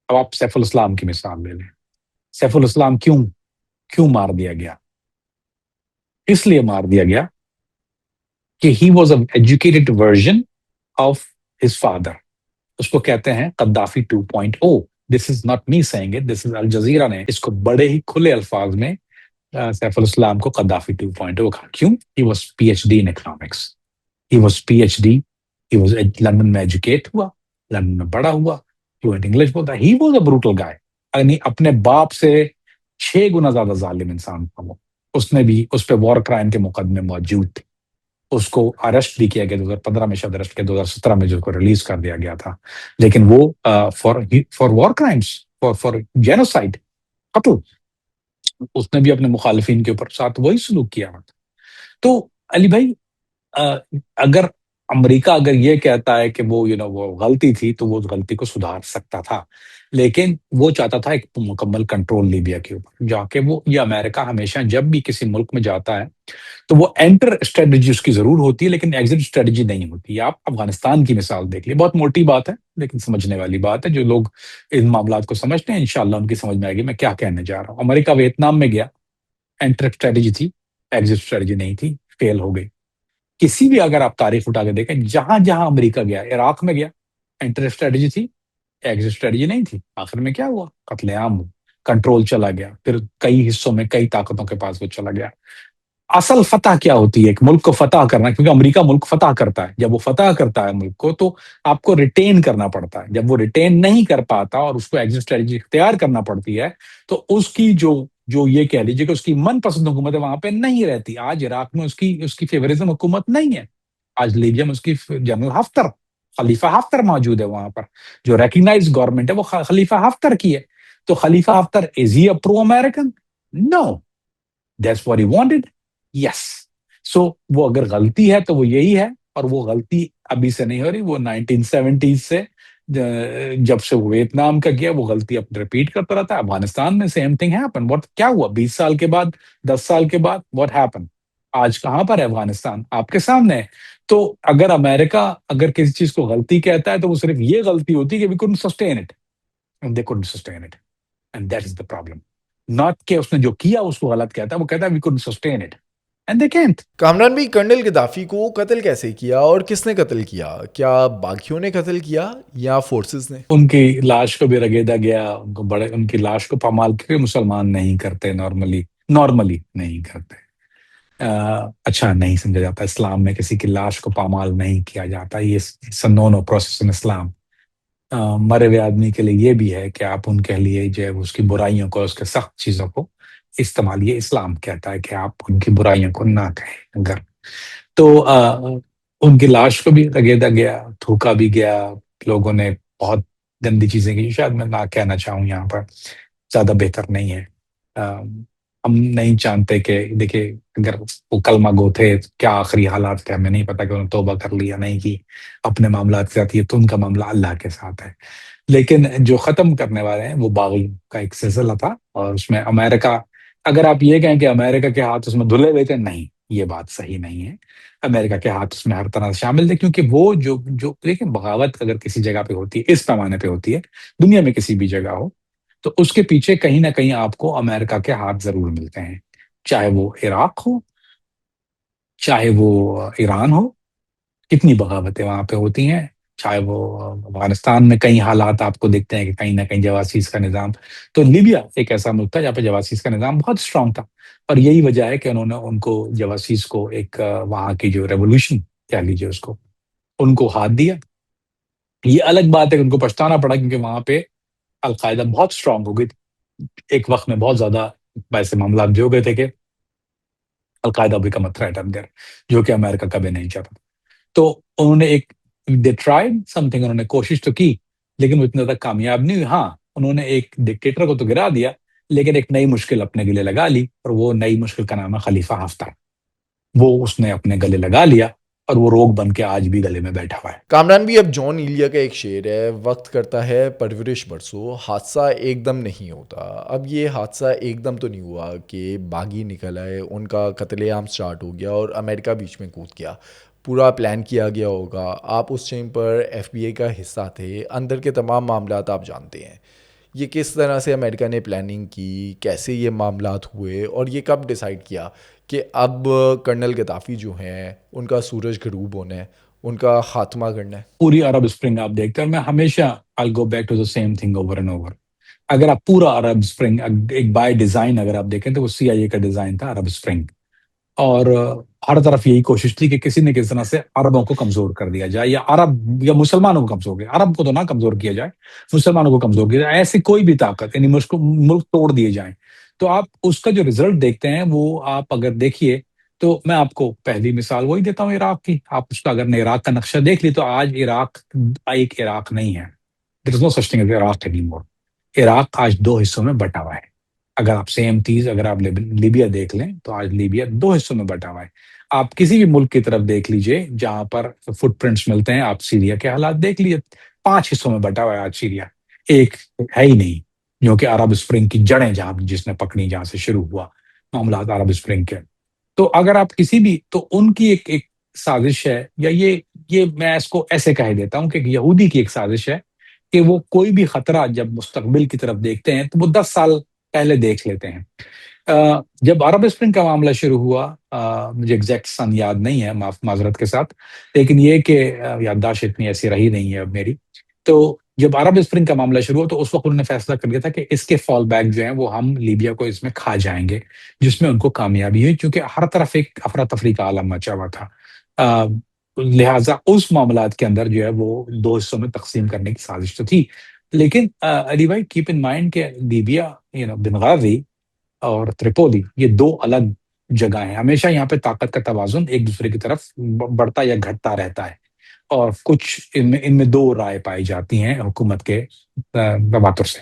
Speaker 2: اب آپ سیف الاسلام کی مثال لے لیں۔ سیف الاسلام کیوں مار دیا گیا؟ اس لیے مار دیا گیا کہ he was a educated version of his father. اس کو کہتے ہیں Gaddafi 2.0۔ This is not me seeing it, this is Al Jazeera نے اس کو بڑے ہی کھلے الفاظ میں سیف الاسلام کو قدافی 2.0 کہا۔ کیوں؟ He was P H D in economics, he was P H D, he was London میں ایجوکیٹ ہوا، لندن میں بڑا ہوا، فلوئنٹ انگلش بولتا۔ ہی واز اے بروٹل گائے، یعنی اپنے باپ سے 6 گنا زیادہ ظالم انسان تھا وہ۔ اس نے بھی اس پہ وار کرائم کے مقدمے موجود تھے، اس کو ارسٹ بھی کیا گیا 2015 میں، شاید ارسٹ کیا 2017 میں، جو کو ریلیز کر دیا گیا تھا، لیکن وہ for war crimes, for genocide, قتل، اس نے بھی اپنے مخالفین کے اوپر ساتھ وہی سلوک کیا تھا۔ تو علی بھائی، اگر امریکہ اگر یہ کہتا ہے کہ وہ وہ غلطی تھی تو وہ اس غلطی کو سدھار سکتا تھا، لیکن وہ چاہتا تھا ایک مکمل کنٹرول لیبیا کے اوپر جا کے۔ وہ یہ امریکہ ہمیشہ جب بھی کسی ملک میں جاتا ہے تو وہ انٹر اسٹریٹجی اس کی ضرور ہوتی ہے، لیکن ایگزٹ اسٹریٹجی نہیں ہوتی۔ آپ افغانستان کی مثال دیکھ لیے، بہت موٹی بات ہے لیکن سمجھنے والی بات ہے۔ جو لوگ ان معاملات کو سمجھتے ہیں انشاءاللہ ان کی سمجھ میں آئے گی میں کیا کہنے جا رہا ہوں۔ امریکہ ویتنام میں گیا، انٹر اسٹریٹجی تھی، ایگزٹ اسٹریٹجی نہیں تھی، فیل ہو گئی۔ کسی بھی اگر آپ تاریخ اٹھا کے دیکھیں، جہاں جہاں امریکہ گیا، عراق میں گیا، انٹر اسٹریٹجی تھی، ایگزٹ اسٹریٹجی نہیں تھی، آخر میں کیا ہوا؟ قتل عام ہوا، کنٹرول چلا گیا، پھر کئی حصوں میں کئی طاقتوں کے پاس وہ چلا گیا۔ اصل فتح کیا ہوتی ہے؟ ایک ملک کو فتح کرنا، کیونکہ امریکہ ملک فتح کرتا ہے، جب وہ فتح کرتا ہے ملک کو تو آپ کو ریٹین کرنا پڑتا ہے۔ جب وہ ریٹین نہیں کر پاتا اور اس کو ایگزٹ اسٹریٹجی اختیار کرنا پڑتی ہے تو اس کی جو یہ کہہ لیجیے کہ اس کی من پسند حکومت وہاں پہ نہیں رہتی۔ آج عراق میں اس کی فیورزم حکومت نہیں ہے، آج لیبیا میں اس کی جنرل ہفتر، خلیفہ ہفتر موجود ہے وہاں پر، جو ریکگنائز گورنمنٹ ہے وہ خلیفہ ہفتر کی ہے۔ تو Khalifa Haftar is he a pro American? No, that's what he wanted, yes. So وہ اگر غلطی ہے تو وہ یہی ہے، اور وہ غلطی ابھی سے نہیں ہو رہی، وہ 1970 سے جب سے وہ ویتنام کا گیا وہ غلطی اب ریپیٹ کرتا رہتا ہے۔ افغانستان میں سیم تھنگ ہیپن۔ واٹ کیا ہوا 20 سال کے بعد، 10 سال کے بعد؟ What happen? آج کہاں پر ہے افغانستان؟ آپ کے سامنے ہے۔ تو اگر امریکہ اگر کسی چیز کو غلطی کہتا ہے تو وہ صرف یہ غلطی ہوتی ہے کہ we couldn't sustain it and they couldn't sustain it and that is the problem. not کہ اس نے جو کیا اس کو غلط کہتا ہے، وہ کہتا ہے we couldn't sustain it and they can't.
Speaker 1: Kamran بھی کرنل غدافی کو قتل کیسے کیا اور کس نے قتل کیا؟ کیا باغیوں نے قتل کیا یا فورسز نے؟
Speaker 2: ان کی لاش کو بھی رگیدا گیا، ان کی لاش کو پامال کیونکہ مسلمان نہیں کرتے، نارملی نہیں کرتے، اچھا نہیں سمجھا جاتا اسلام میں کسی کی لاش کو پامال نہیں کیا جاتا، یہ نو پروسیس ان اسلام۔ مرے ہوئے آدمی کے لیے یہ بھی ہے کہ آپ ان کے لیے جو ہے اس کی برائیوں کو، اس کے سخت چیزوں کو استعمال، یہ اسلام کہتا ہے کہ آپ ان کی برائیوں کو نہ کہیں۔ اگر تو ان کی لاش کو بھی رگیدا گیا، تھوکا بھی گیا، لوگوں نے بہت گندی چیزیں کی، شاید میں نہ کہنا چاہوں یہاں پر، زیادہ بہتر نہیں ہے۔ ہم نہیں جانتے کہ دیکھیں اگر وہ کلمہ گو تھے کیا آخری حالات تھے، ہمیں نہیں پتا کہ انہوں نے توبہ کر لی یا نہیں کی اپنے معاملات کے ساتھ، یہ تو ان کا معاملہ اللہ کے ساتھ ہے۔ لیکن جو ختم کرنے والے ہیں وہ باغی کا ایک سلسلہ تھا، اور اس میں امریکہ، اگر آپ یہ کہیں کہ امریکہ کے ہاتھ اس میں دھلے ہوئے تھے، نہیں، یہ بات صحیح نہیں ہے۔ امریکہ کے ہاتھ اس میں ہر طرح سے شامل تھے، کیونکہ وہ جو دیکھیں بغاوت اگر کسی جگہ پہ ہوتی ہے، اس پیمانے پہ ہوتی ہے، دنیا میں کسی بھی جگہ ہو، تو اس کے پیچھے کہیں نہ کہیں آپ کو امریکہ کے ہاتھ ضرور ملتے ہیں، چاہے وہ عراق ہو، چاہے وہ ایران ہو، کتنی بغاوتیں وہاں پہ ہوتی ہیں، چاہے وہ افغانستان میں کئی حالات آپ کو دکھتے ہیں کہ کہیں نہ کہیں جواسیس کا نظام۔ تو لیبیا ایک ایسا ملک تھا جہاں پہ جواسیس کا نظام بہت اسٹرانگ تھا، اور یہی وجہ ہے کہ انہوں نے ان کو جواسیس کو ایک وہاں کی جو ریولوشن کہہ لیجیے اس کو، ان کو ہاتھ دیا۔ یہ الگ بات ہے کہ ان کو پچھتانا پڑا، کیونکہ وہاں پہ القاعدہ بہت اسٹرانگ ہو گئی تھی، ایک وقت میں بہت زیادہ ایسے معاملات جو ہو گئے تھے کہ القاعدہ بیکم اے تھریٹ اندر، جو کہ امریکہ کبھی نہیں چاہتا۔ تو انہوں نے ایک دے ٹرائیڈ سم تھنگ، انہوں نے کوشش تو کی لیکن وہ اتنا تک کامیاب نہیں ہوئی۔ ہاں، انہوں نے ایک ڈکٹیٹر کو تو گرا دیا، لیکن ایک نئی مشکل اپنے گلے لگا لی، اور وہ نئی مشکل کا نام ہے خلیفہ ہفتہ۔ وہ اس نے اپنے گلے لگا لیا، اور وہ روگ بن کے آج بھی گلے میں بیٹھا ہوا ہے۔
Speaker 1: کامران بھی اب جان ایلیا کا ایک شعر ہے، وقت کرتا ہے پرورش برسوں، حادثہ ایک دم نہیں ہوتا۔ اب یہ حادثہ ایک دم تو نہیں ہوا کہ باغی نکل آئے، ان کا قتل عام سٹارٹ ہو گیا اور امریکہ بیچ میں کود گیا، پورا پلان کیا گیا ہوگا۔ آپ اس ٹائم پر ایف بی آئی کا حصہ تھے، اندر کے تمام معاملات آپ جانتے ہیں۔ یہ کس طرح سے امریکہ نے پلاننگ کی، کیسے یہ معاملات ہوئے، اور یہ کب ڈیسائیڈ کیا کہ اب کرنل گدافی جو ہیں ان کا سورج غروب ہونا ہے، ان کا خاتمہ کرنا ہے؟
Speaker 2: پوری عرب اسپرنگ آپ دیکھتے ہیں، اور میں ہمیشہ I'll go back to the same thing over and over۔ اگر آپ پورا عرب اسپرنگ ایک بائی ڈیزائن اگر آپ دیکھیں تو وہ CIA کا ڈیزائن تھا عرب اسپرنگ، اور ہر طرف یہی کوشش تھی کہ کسی نہ کسی طرح سے عربوں کو کمزور کر دیا جائے، یا عرب یا مسلمانوں کو کمزور کیا، عرب کو تو نہ کمزور کیا جائے، مسلمانوں کو کمزور کیا جائے، ایسی کوئی بھی طاقت، یعنی ملک توڑ دیے جائیں۔ تو آپ اس کا جو رزلٹ دیکھتے ہیں وہ آپ اگر دیکھیے تو میں آپ کو پہلی مثال وہی دیتا ہوں عراق کی۔ آپ اس کا اگر عراق کا نقشہ دیکھ لی تو آج عراق ایک عراق نہیں ہے۔ There is no such thing as Iraq anymore۔ Iraq آج دو حصوں میں بٹا ہوا ہے۔ اگر آپ سیم چیز اگر آپ لیبیا دیکھ لیں تو آج لیبیا دو حصوں میں بٹا ہوا ہے۔ آپ کسی بھی ملک کی طرف دیکھ لیجئے جہاں پر فٹ پرنٹس ملتے ہیں، آپ سیریا کے حالات دیکھ لیجئے، 5 حصوں میں بٹا ہوا ہے آج سیریا، ایک ہے ہی نہیں، جو کہ عرب اسپرنگ کی جڑیں جس نے پکڑی، جہاں سے شروع ہوا معاملات عرب اسپرنگ کے۔ تو اگر آپ کسی بھی، تو ان کی ایک سازش ہے، یا یہ میں اس کو ایسے کہہ دیتا ہوں کہ یہودی کی ایک سازش ہے کہ وہ کوئی بھی خطرہ جب مستقبل کی طرف دیکھتے ہیں تو وہ 10 سال پہلے دیکھ لیتے ہیں۔ جب عرب اسپرنگ کا معاملہ شروع ہوا، مجھے ایگزیکٹ سن یاد نہیں ہے، معذرت کے ساتھ، لیکن یہ کہ یادداشت اتنی ایسی رہی نہیں ہے اب میری۔ تو جب عرب اسپرنگ کا معاملہ شروع ہوا تو اس وقت انہوں نے فیصلہ کر لیا تھا کہ اس کے فال بیک جو ہیں وہ ہم لیبیا کو اس میں کھا جائیں گے، جس میں ان کو کامیابی ہوئی، کیونکہ ہر طرف ایک افراتفری کا عالم مچا ہوا تھا۔ لہٰذا اس معاملات کے اندر جو ہے وہ دو حصوں میں تقسیم کرنے کی سازش تو تھی، لیکن علی بھائی کیپ ان مائنڈ کہ لیبیا، بنغازی اور تریپولی یہ دو الگ جگہ ہیں۔ ہمیشہ یہاں پہ طاقت کا توازن ایک دوسرے کی طرف بڑھتا یا گھٹتا رہتا ہے، اور کچھ ان میں دو رائے پائی جاتی ہیں حکومت کے تواتر سے۔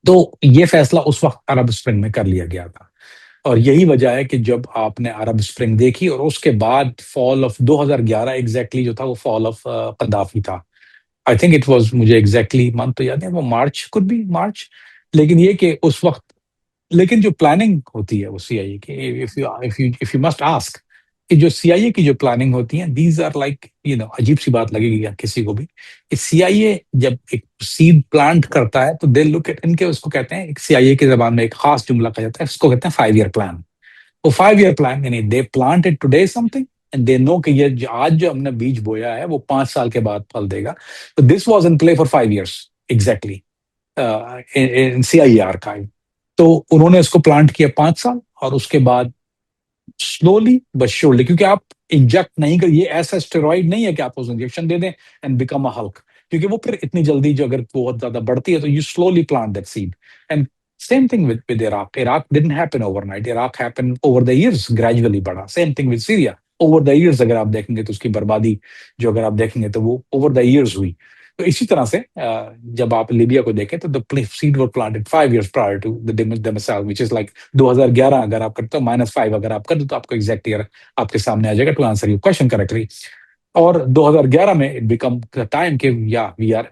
Speaker 2: تو یہ فیصلہ اس وقت عرب اسپرنگ میں کر لیا گیا تھا، اور یہی وجہ ہے کہ جب آپ نے عرب اسپرنگ دیکھی اور اس کے بعد فال آف 2011 ایگزیکٹلی جو تھا وہ فال آف قذافی تھا۔ آئی تھنک اٹ واز، مجھے ایگزیکٹلی منتھ تو یاد ہے، وہ مارچ، کڈ بی مارچ، لیکن یہ کہ اس وقت، لیکن جو پلاننگ ہوتی ہے وہ CIA کی، if you must ask، کہ جو CIA کی جو پلاننگ ہوتی ہیں، دیز آر لائک عجیب سی بات لگے گی کسی کو بھی کہ CIA جب ایک سیڈ پلانٹ کرتا ہے تو دے لک ایٹ، ان کے اس کو کہتے ہیں، ایک CIA کی زبان میں ایک خاص جملہ کہا جاتا ہے، اس کو کہتے ہیں 5 year پلان۔ وہ 5 year پلان یعنی دے planted today something and they know کہ یہ آج جو ہم نے بیج بویا ہے وہ 5 سال کے بعد پھل دے گا۔ تو this was in play for 5 years exactly in CIA archive. تو انہوں نے اس کو پلانٹ کیا 5 سال، اور اس کے بعد سلولی بٹ شیورلی، کیونکہ آپ انجیکٹ نہیں کر، یہ ایسا اسٹیرائڈ نہیں ہے کہ آپ اس انجیکشن دے دیں اینڈ بیکم اے ہلک، کیونکہ وہ پھر اتنی جلدی جو اگر بہت زیادہ بڑھتی ہے تو you slowly plant that seed. And same thing with Iraq۔ Iraq didn't happen overnight۔ Iraq happened over the years، gradually بڑھا۔ same thing with Syria۔ over the years اگر آپ دیکھیں گے تو اس کی بربادی جو اگر آپ دیکھیں گے تو وہ over the years ہوئی۔ تو اسی طرح سے جب آپ لیبیا کو دیکھیں تو the seed were planted 5 years prior to the Demisal which is like 2011 اگر آپ کرتے ہو -5 اگر آپ کر دو تو آپ کو ایگزیکٹ ایئر آپ کے سامنے آ جائے گا، to answer your question correctly۔ اور 2011 میں it become the time کہ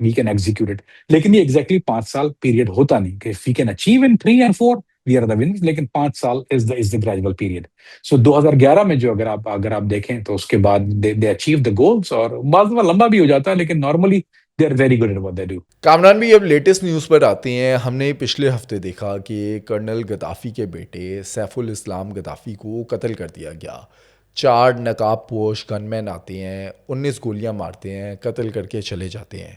Speaker 2: we can execute it۔ لیکن یہ ایگزیکٹلی 5 سال پیریڈ ہوتا نہیں کہ if we can achieve in 3 and 4 we are the winners، لیکن 5 سال is the gradual period۔ so 2011 میں جو اگر آپ دیکھیں تو اس کے بعد they achieve the goals، اور بعض دفعہ لمبا بھی ہو جاتا ہے لیکن normally they are very good at what they do۔
Speaker 1: Kamran بھی اب لیٹسٹ نیوز پر آتے ہیں۔ ہم نے پچھلے ہفتے دیکھا کہ کرنل گدافی کے بیٹے سیف الاسلام گدافی کو قتل کر دیا گیا۔ 4 نقاب پوش گن مین آتے ہیں، 19 گولیاں مارتے ہیں، قتل کر کے چلے جاتے ہیں۔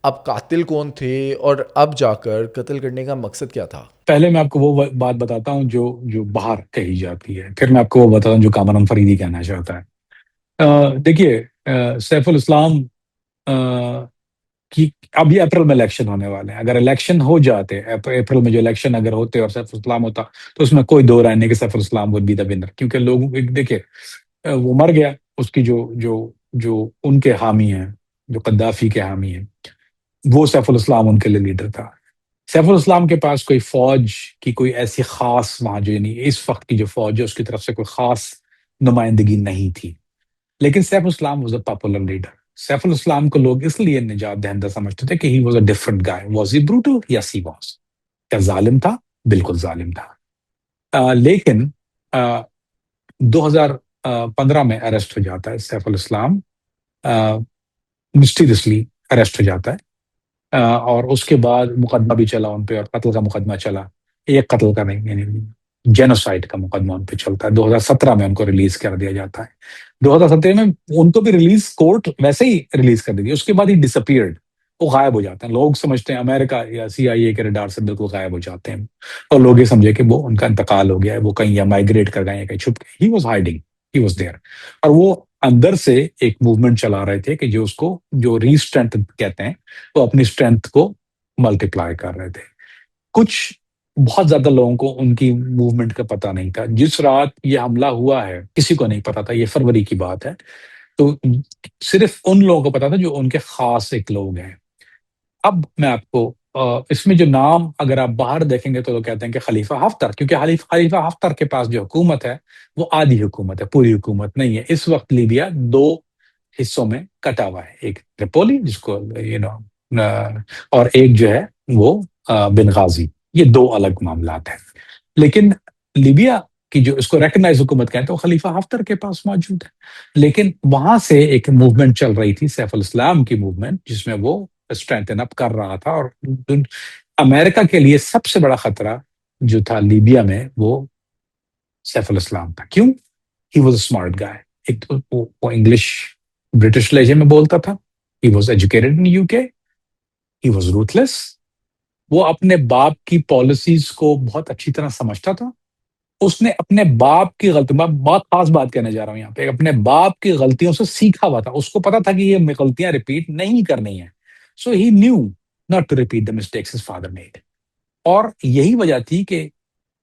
Speaker 1: اب قاتل کون تھے اور اب جا کر قتل کرنے کا مقصد کیا تھا؟
Speaker 2: پہلے میں آپ کو وہ بات بتاتا ہوں جو باہر کہی جاتی ہے، پھر میں آپ کو وہ بتاتا ہوں جو کامران فریدی کہنا چاہتا ہے۔ دیکھیے سیف الاسلام کہ اب یہ اپریل میں الیکشن ہونے والے ہیں، اگر الیکشن ہو جاتے اپریل میں جو الیکشن اگر ہوتے اور سیف الاسلام ہوتا تو اس میں کوئی دو رائے نہیں کہ سیف الاسلام would be the winner، کیونکہ لوگوں دیکھیے وہ مر گیا، اس کی جو ان کے حامی ہیں، جو قذافی کے حامی ہیں، وہ سیف الاسلام ان کے لیے لیڈر تھا۔ سیف الاسلام کے پاس کوئی فوج کی کوئی ایسی خاص وہاں جو یعنی اس وقت کی جو فوج ہے اس کی طرف سے کوئی خاص نمائندگی نہیں تھی۔ لیکن Saif al Islam was a popular leader. Saif al Islam کو لوگ اس لیے نجات دہندہ سمجھتے تھے کہ he was a different guy. Was he brutal? Yes he was. کیا ظالم تھا؟ بالکل ظالم تھا. لیکن 2015 میں اریسٹ ہو جاتا ہے سیف الاسلام. مسٹیریسلی اریسٹ ہو جاتا ہے. اور اس کے بعد مقدمہ بھی چلا ان پہ، اور قتل کا مقدمہ چلا. ایک قتل کا نہیں، یعنی جینوسائڈ کا مقدمہ ان پہ چلتا ہے. 2017 میں ان کو ریلیز کر دیا جاتا ہے. 2017 میں ان کو بھی ریلیز، کورٹ ویسے ہی ریلیز کر دی تھی. اس کے بعد ہی ڈس اپیئرڈ، وہ غائب ہو جاتے ہیں. لوگ سمجھتے ہیں امریکہ یا CIA کے ریڈار سے بالکل غائب ہو جاتے ہیں، اور لوگ یہ سمجھے کہ وہ ان کا انتقال ہو گیا ہے، وہ کہیں یا مائگریٹ کر گئے ہیں، کہیں چھپ گئے. He was hiding, he was there. اور وہ اندر سے ایک موومنٹ چلا رہے تھے کہ جو اس کو جو ری اسٹرینتھ کہتے ہیں، وہ اپنی اسٹرینتھ کو ملٹیپلائی کر رہے تھے. کچھ بہت زیادہ لوگوں کو ان کی موومنٹ کا پتہ نہیں تھا. جس رات یہ حملہ ہوا ہے کسی کو نہیں پتا تھا. یہ فروری کی بات ہے. تو صرف ان لوگوں کو پتا تھا جو ان کے خاص ایک لوگ ہیں. اب میں آپ کو اس میں جو نام اگر آپ باہر دیکھیں گے تو لوگ کہتے ہیں کہ خلیفہ ہفتر، کیونکہ خلیفہ ہفتر کے پاس جو حکومت ہے وہ آدھی حکومت ہے، پوری حکومت نہیں ہے. اس وقت لیبیا دو حصوں میں کٹا ہوا ہے. ایک ٹریپولی جس کو اور ایک جو ہے وہ بنغازی. یہ دو الگ معاملات ہیں. لیکن لیبیا کی جو اس کو ریکگنائز حکومت کہتے ہیں وہ خلیفہ ہفتر کے پاس موجود ہے. لیکن وہاں سے ایک موومنٹ چل رہی تھی، سیف الاسلام کی موومنٹ، جس میں وہ اسٹرینتھن اپ کر رہا تھا. اور امریکہ کے لیے سب سے بڑا خطرہ جو تھا لیبیا میں وہ سیف الاسلام تھا. کیوں؟ He was a smart guy. ایک تو وہ انگلش برٹش لہجے میں بولتا تھا. He was educated in UK. He was ruthless. وہ اپنے باپ کی پالیسیز کو بہت اچھی طرح سمجھتا تھا. اس نے اپنے باپ کی غلطی، میں بہت خاص بات کہنے جا رہا ہوں یہاں پہ، اپنے باپ کی غلطیوں سے سیکھا ہوا تھا. اس کو پتا تھا کہ یہ غلطیاں ریپیٹ نہیں کرنی ہیں. So he knew not to repeat the mistakes his father made. اور یہی وجہ تھی کہ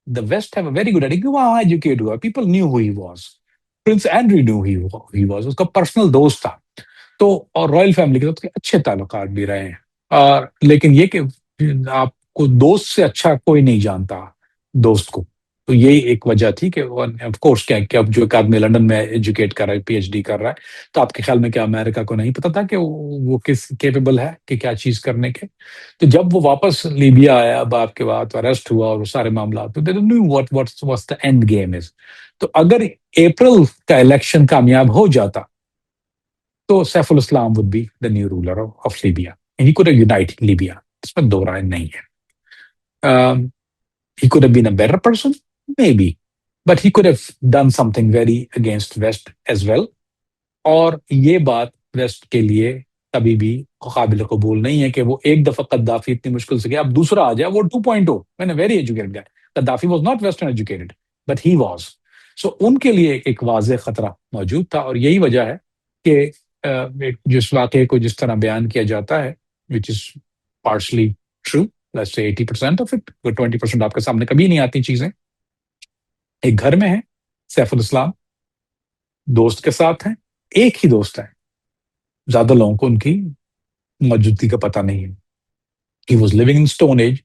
Speaker 2: the west have a very good attitude. وہاں ایجوکیٹ ہوا، people knew who he was. Prince Andrew knew he was. اس کا پرسنل دوست تھا. تو اور رائل فیملی کے ساتھ اچھے تعلقات بھی رہے ہیں. لیکن یہ کہ آپ کو دوست سے اچھا کوئی نہیں جانتا دوست کو. تو یہی ایک وجہ تھی کہ آف کورس کیا کہ اب جو ایک آدمی لنڈن میں ایجوکیٹ کر رہا ہے، PhD کر رہا ہے، تو آپ کے خیال میں کیا امریکہ کو نہیں پتا تھا کہ وہ کس کیپیبل ہے کہ کیا چیز کرنے کے. تو جب وہ واپس لیبیا آیا باپ کے بعد، اریسٹ ہوا اور وہ سارے معاملات، what's the and game is. تو اگر اپریل کا الیکشن کامیاب ہو جاتا تو سیف الاسلام would be the new ruler of Libya. And he could have united Libya. اس میں دو رائے نہیں ہے. He could have been a better person, maybe, but he could have done something very against West as well. اور یہ بات waste کے لیے کبھی بھی قابل قبول نہیں ہے کہ وہ ایک دفعہ قدافی اتنی مشکل سے گیا، اب دوسرا آ جائے وہ 2.0. میں نے ویری ایجوکیٹڈ گیا. Gaddafi was not western educated but he was. So ان کے لیے ایک واضح خطرہ موجود تھا. اور یہی وجہ ہے کہ جس واقعے کو جس طرح بیان کیا جاتا ہے which is partially true, let's say 80% of it, 20% آپ کے سامنے کبھی نہیں آتی چیزیں. ایک گھر میں ہے سیف الاسلام، دوست کے ساتھ ہیں، ایک ہی دوست ہے، زیادہ لوگوں کو ان کی موجودگی کا پتہ نہیں ہے. He was living in Stone Age.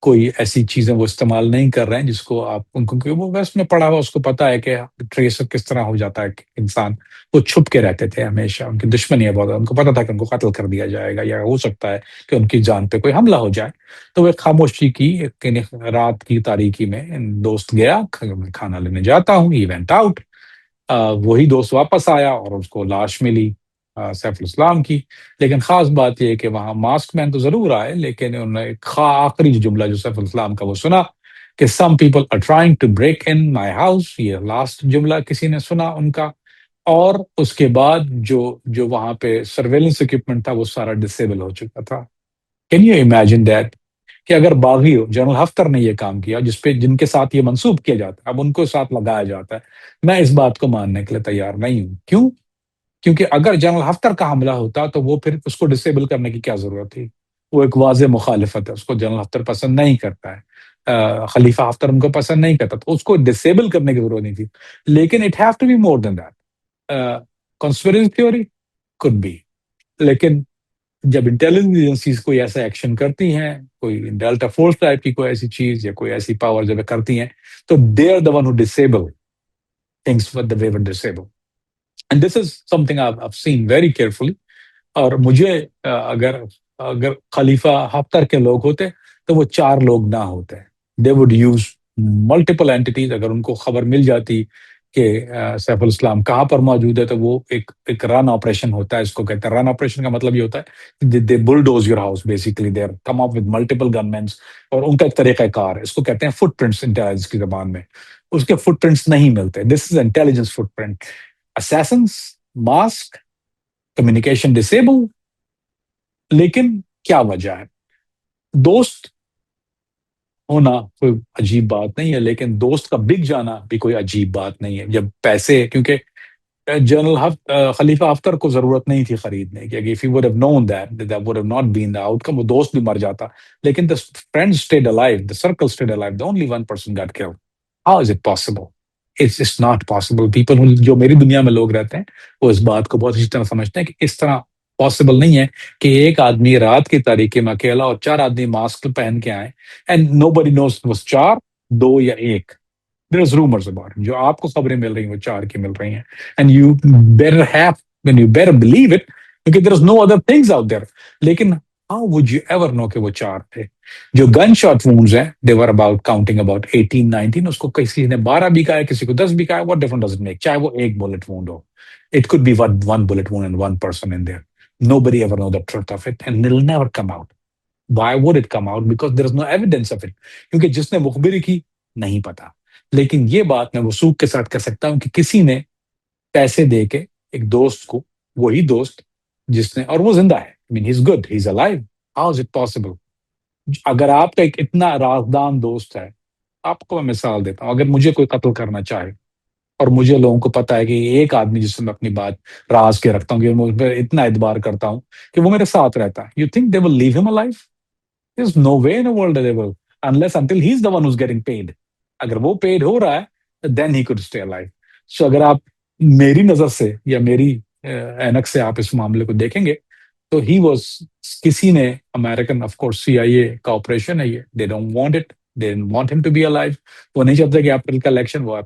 Speaker 2: کوئی ایسی چیزیں وہ استعمال نہیں کر رہے ہیں جس کو آپ ان کو، وہ ویسٹ میں پڑھا ہوا، اس کو پتا ہے کہ ٹریس کس طرح ہو جاتا ہے انسان. وہ چھپ کے رہتے تھے ہمیشہ. ان کی دشمنی ہے بہت، ان کو پتا تھا کہ ان کو قتل کر دیا جائے گا یا ہو سکتا ہے کہ ان کی جان پہ کوئی حملہ ہو جائے. تو وہ خاموشی کی رات کی تاریکی میں دوست گیا، کھانا لینے جاتا ہوں. He went out. وہی دوست واپس آیا اور اس کو لاش ملی سیف الاسلام کی. لیکن خاص بات یہ ہے کہ وہاں ماسک مین تو ضرور آئے، لیکن انہوں نے آخری جملہ جو سیف الاسلام کا وہ سنا کہ some people are trying to break in my house. یہ لاسٹ جملہ کسی نے سنا ان کا. اور اس کے بعد جو وہاں پہ سرویلنس اکوپمنٹ تھا وہ سارا ڈسیبل ہو چکا تھا. کین یو امیجن دیٹ کہ اگر باغی ہو، جنرل ہفتر نے یہ کام کیا جن کے ساتھ یہ منسوب کیا جاتا ہے، اب ان کو ساتھ لگایا جاتا ہے. میں اس بات کو ماننے کے لیے تیار نہیں ہوں. کیوں؟ کیونکہ اگر جنرل ہفتر کا حملہ ہوتا تو وہ پھر اس کو ڈسیبل کرنے کی کیا ضرورت تھی؟ وہ ایک واضح مخالفت ہے، اس کو جنرل ہفتر پسند نہیں کرتا ہے، خلیفہ ہفتر ان کو پسند نہیں کرتا، تو اس کو ڈسیبل کرنے کی ضرورت نہیں تھی. لیکن it have to be more than that. Conspiracy theory could be. لیکن جب انٹیلیجنس ایجنسیز کوئی ایسا ایکشن کرتی ہیں، کوئی ڈیلٹا فورس ٹائپ کی کوئی ایسی چیز یا کوئی ایسی پاور جب کرتی ہیں، تو they are the one who disable things with the way with disable. And this is something I seen very carefully. اور مجھے اگر خلیفہ ہفتر کے لوگ ہوتے تو وہ 4 لوگ نہ ہوتے. They would use multiple اینٹیز. اگر ان کو خبر مل جاتی کہ سیف الاسلام کہاں پر موجود ہے تو وہ ایک رن آپریشن ہوتا ہے. اس کو کہتے ہیں رن آپریشن کا مطلب یہ ہوتا ہے they bulldoze your house basically. They come up with multiple gunmen. اور ان کا ایک طریقہ کار ہے, اس کو کہتے ہیں فٹ پرنٹس انٹیلیجنس کی زبان میں. اس کے فٹ پرنٹس نہیں ملتے. This is intelligence footprint. Assassins, mask, communication disable. لیکن کیا وجہ ہے؟ دوست ہونا کوئی عجیب بات نہیں ہے, لیکن دوست کا بک جانا بھی کوئی عجیب بات نہیں ہے. جب پیسے, کیونکہ خلیفہ ہفتر کو ضرورت نہیں تھی خریدنے کی. if he would have known that would have not been the outcome. وہ دوست بھی مر جاتا. لیکن the friends stayed alive, the circle stayed alive, the only one person got killed. How is it possible? It's not possible. People جو میری دنیا میں لوگ رہتے ہیں وہ اس بات کو بہت اچھی طرح سمجھتے ہیں کہ اس طرح پاسبل نہیں ہے کہ ایک آدمی رات کی تاریکی میں اکیلا اور 4 آدمی ماسک پہن کے آئے. And know body nose was 4, 2 یا 1. There is rumors about it. جو آپ کو خبریں مل رہی ہیں وہ 4 کی مل رہی ہیں. And you better have, when you better believe it, because there is no other things out there. لیکن how would you ever know کہ وہ 4 تھے؟ جو گن شاٹ وونڈز ہیں they were about counting about 18, 19. اس کو کسی نے 12 بھی کہا ہے, کسی کو 10 بھی کہا ہے. What difference does it make? چاہے وہ ایک bullet wound who. It could be one bullet wound and one person in there. Nobody ever know the truth of it and it'll never come out. Why would it come out? Because there is no evidence of it. کیونکہ جس نے مخبری کی نہیں پتا. لیکن یہ بات میں وثوق کے ساتھ کہہ سکتا ہوں کہ کسی نے پیسے دے کے ایک دوست کو, وہی دوست جس نے, اور وہ زندہ ہے, I mean he's good, he's alive. How is it possible? اگر آپ کا ایک اتنا رازدان دوست ہے, آپ کو میں مثال دیتا ہوں, اگر مجھے کوئی قتل کرنا چاہے اور مجھے لوگوں کو پتا ہے کہ ایک آدمی جس سے میں اپنی بات راز کے رکھتا ہوں, کہ مجھ پہ اتنا اعتبار کرتا ہوں کہ وہ میرے ساتھ رہتا ہے, you think they will leave him alive? There's no way in the world that they will, unless until he's the one who's getting paid. اگر وہ پیڈ ہو رہا ہے then he could stay alive. So اگر آپ میری نظر سے یا میری اینک سے آپ اس معاملے کو دیکھیں گے تو he was, کسی نے امریکن, آف کورس CIA کا آپریشن ہے یہ, they don't want it, they didn't want him to be alive. وہ نہیں چاہتے کہ اپریل کا الیکشن, وہ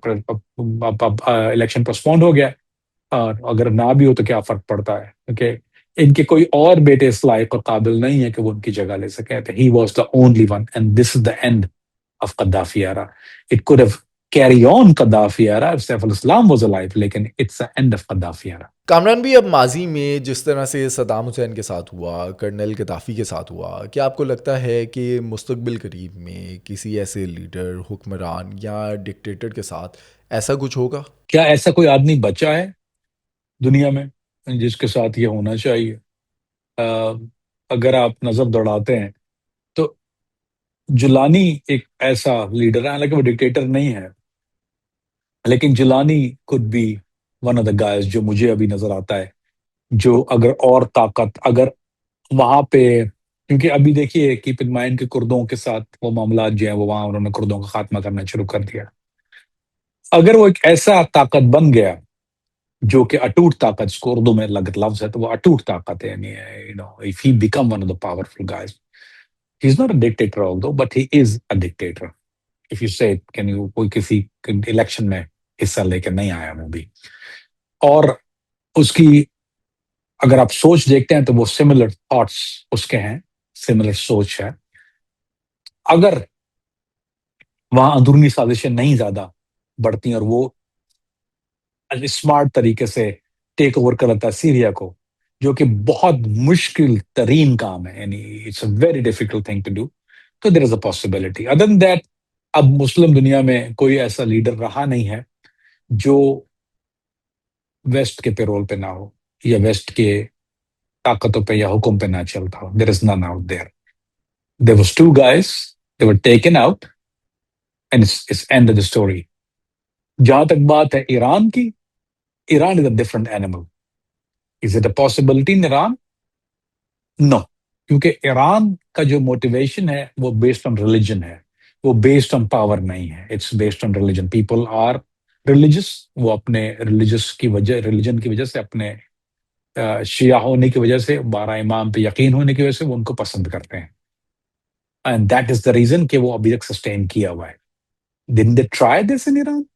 Speaker 2: الیکشن پوسٹپونڈ ہو گیا, اور اگر نہ بھی ہو تو کیا فرق پڑتا ہے, کیونکہ ان کے کوئی اور بیٹے اس لائق اور قابل نہیں ہے کہ وہ ان کی جگہ لے سکیں. He was the only one and this is the end of Gaddafi era. It could have carried on Gaddafi era if Saif al-Islam was alive, لیکن it's the end of Gaddafi era.
Speaker 1: Kamran بھی, اب ماضی میں جس طرح سے Saddam Hussein کے ساتھ ہوا, کرنل غدافی کے ساتھ ہوا, کیا آپ کو لگتا ہے کہ مستقبل قریب میں کسی ایسے لیڈر, حکمران یا ڈکٹیٹر کے ساتھ ایسا کچھ ہوگا؟
Speaker 2: کیا ایسا کوئی آدمی بچا ہے دنیا میں جس کے ساتھ یہ ہونا چاہیے؟ اگر آپ نظر دوڑاتے ہیں تو جولانی ایک ایسا لیڈر ہے, حالانکہ وہ ڈکٹیٹر نہیں ہے, لیکن جولانی could be one of the guys جو مجھے ابھی نظر آتا ہے, جو اگر اور طاقت, اگر وہاں پہ, کیونکہ ابھی دیکھیے کیپ ان مائنڈ کہ کردوں کے ساتھ وہ معاملات جو ہیں وہ وہاں انہوں نے کردوں کا خاتمہ کرنا شروع کر دیا. اگر وہ ایک ایسا طاقت بن گیا جو کہ اٹوٹ طاقت, اس کو اردو میں لفظ ہے تو وہ اٹوٹ طاقت ہے, یعنی if he become one of the powerful guys, he's not a dictator although, but he is a dictator. If you say, can you, کوئی کسی الیکشن میں حصہ لے کے نہیں آیا وہ بھی, اور اس کی اگر آپ سوچ دیکھتے ہیں تو وہ سملر تھاٹس اس کے ہیں, سملر سوچ ہے. اگر وہاں اندرونی سازشیں نہیں زیادہ بڑھتی اور وہ اسمارٹ طریقے سے ٹیک اوور کر لیتا ہے سیریا کو, جو کہ بہت مشکل ترین کام ہے, یعنی it's a very difficult thing to do, تو there is a possibility. Other than that, اب مسلم دنیا میں کوئی ایسا لیڈر رہا نہیں ہے جو ویسٹ کے پیرول پہ نہ ہو یا ویسٹ کے طاقتوں پہ یا حکم پہ نہ چلتا ہو. دیر از none out there. There was 2 guys, they were taken out and it's end of the story. جہاں تک بات ہے ایران کی, Iran is a different animal. Is it a possibility in Iran? No. کیونکہ ایران کا جو موٹیویشن ہے وہ بیسڈ آن ریلیجن ہے, وہ بیسڈ آن پاور نہیں ہے. It's based on religion. People are religious, وہ اپنے ریلیجن کی وجہ سے, اپنے شیعہ ہونے کی وجہ سے, 12 امام پہ یقین ہونے کی وجہ سے وہ ان کو پسند کرتے ہیں. And that is the reason کہ وہ ابھی تک سسٹین کیا ہوا ہے. Didn't they try this in Iran?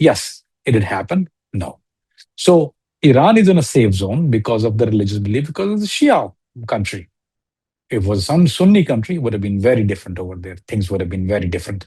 Speaker 2: Yes, it did happen. No. So Iran is in a safe zone because of the religious belief, because it's a Shia country. If it was some Sunni country, it would have been very different over there. Things would have been very different.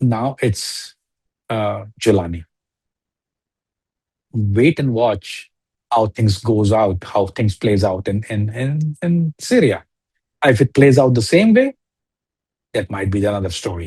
Speaker 2: now it's Jilani. Wait and watch how things goes out, how things plays out in Syria. If it plays out the same way, that might be another story.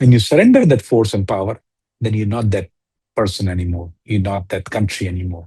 Speaker 2: When you surrender that force and power, then you're not that person anymore. You're not that country anymore.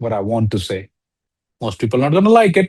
Speaker 2: what I want to say. Most people are not going to like it.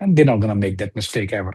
Speaker 2: And they're not gonna make that mistake ever.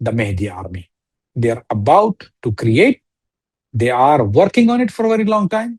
Speaker 2: the Mehdi army. They are about to create, they are working on it for a very long time.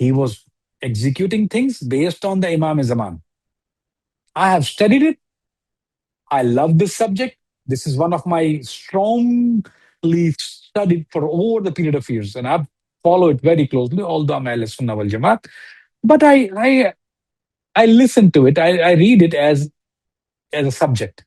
Speaker 2: He was executing things based on the Imam Zaman. I have studied it. I love this subject. This is one of my strongly studied for over the period of years, and I've followed it very closely, although I'm Ahl Sunnah wal Jamaat. But I listen to it, I read it as a subject.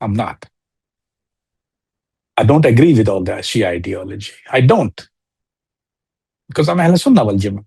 Speaker 2: I'm not. I don't agree with all the Shia ideology. I don't. Because I'm Ahl Sunnah wal Jamaat.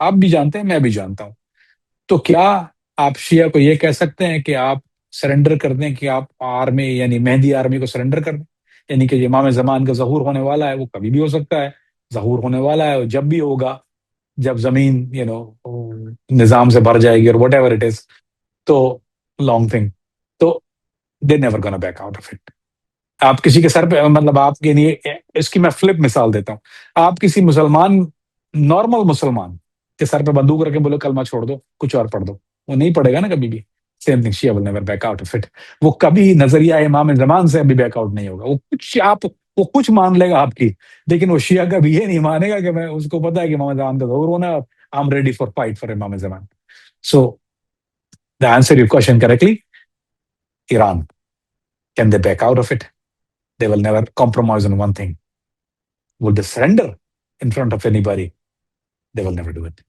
Speaker 2: آپ بھی جانتے ہیں، میں بھی جانتا ہوں. تو کیا آپ شیعہ کو یہ کہہ سکتے ہیں کہ آپ سرنڈر کر دیں، کہ آپ آرمی یعنی مہدی آرمی کو سرنڈر کر دیں؟ یعنی کہ امام زمان کا ظہور ہونے والا ہے، وہ کبھی بھی ہو سکتا ہے، ظہور ہونے والا ہے، اور جب بھی ہوگا، جب زمین نظام سے بھر جائے گی اور وٹ ایور اٹ از، تو لانگ تھنگ، تو they never gonna back out of it. آپ کسی کے سر پہ، مطلب آپ کے لیے اس کی میں فلپ مثال دیتا ہوں. آپ کسی مسلمان، نارمل مسلمان کے سر پہ بندوق رکھ کے بولے کلمہ چھوڑ دو، کچھ اور پڑھ دو، وہ نہیں پڑھے گا نا کبھی بھی. Same thing, Shia will never back out of it. وہ کبھی نظریہ امام زمان سے ابھی بیک آؤٹ نہیں ہوگا. وہ کچھ مان لے گا آپ کی، لیکن وہ شیعہ کبھی یہ نہیں مانے گا کہ میں، اس کو پتا ہے کہ امام زمان کا ظہور ہونا ہے، I am ready for fight for امام زمان. So the answer your question correctly, Iran, can they back out of it? They will never compromise on one thing. Will they surrender in front of anybody? They will never do it.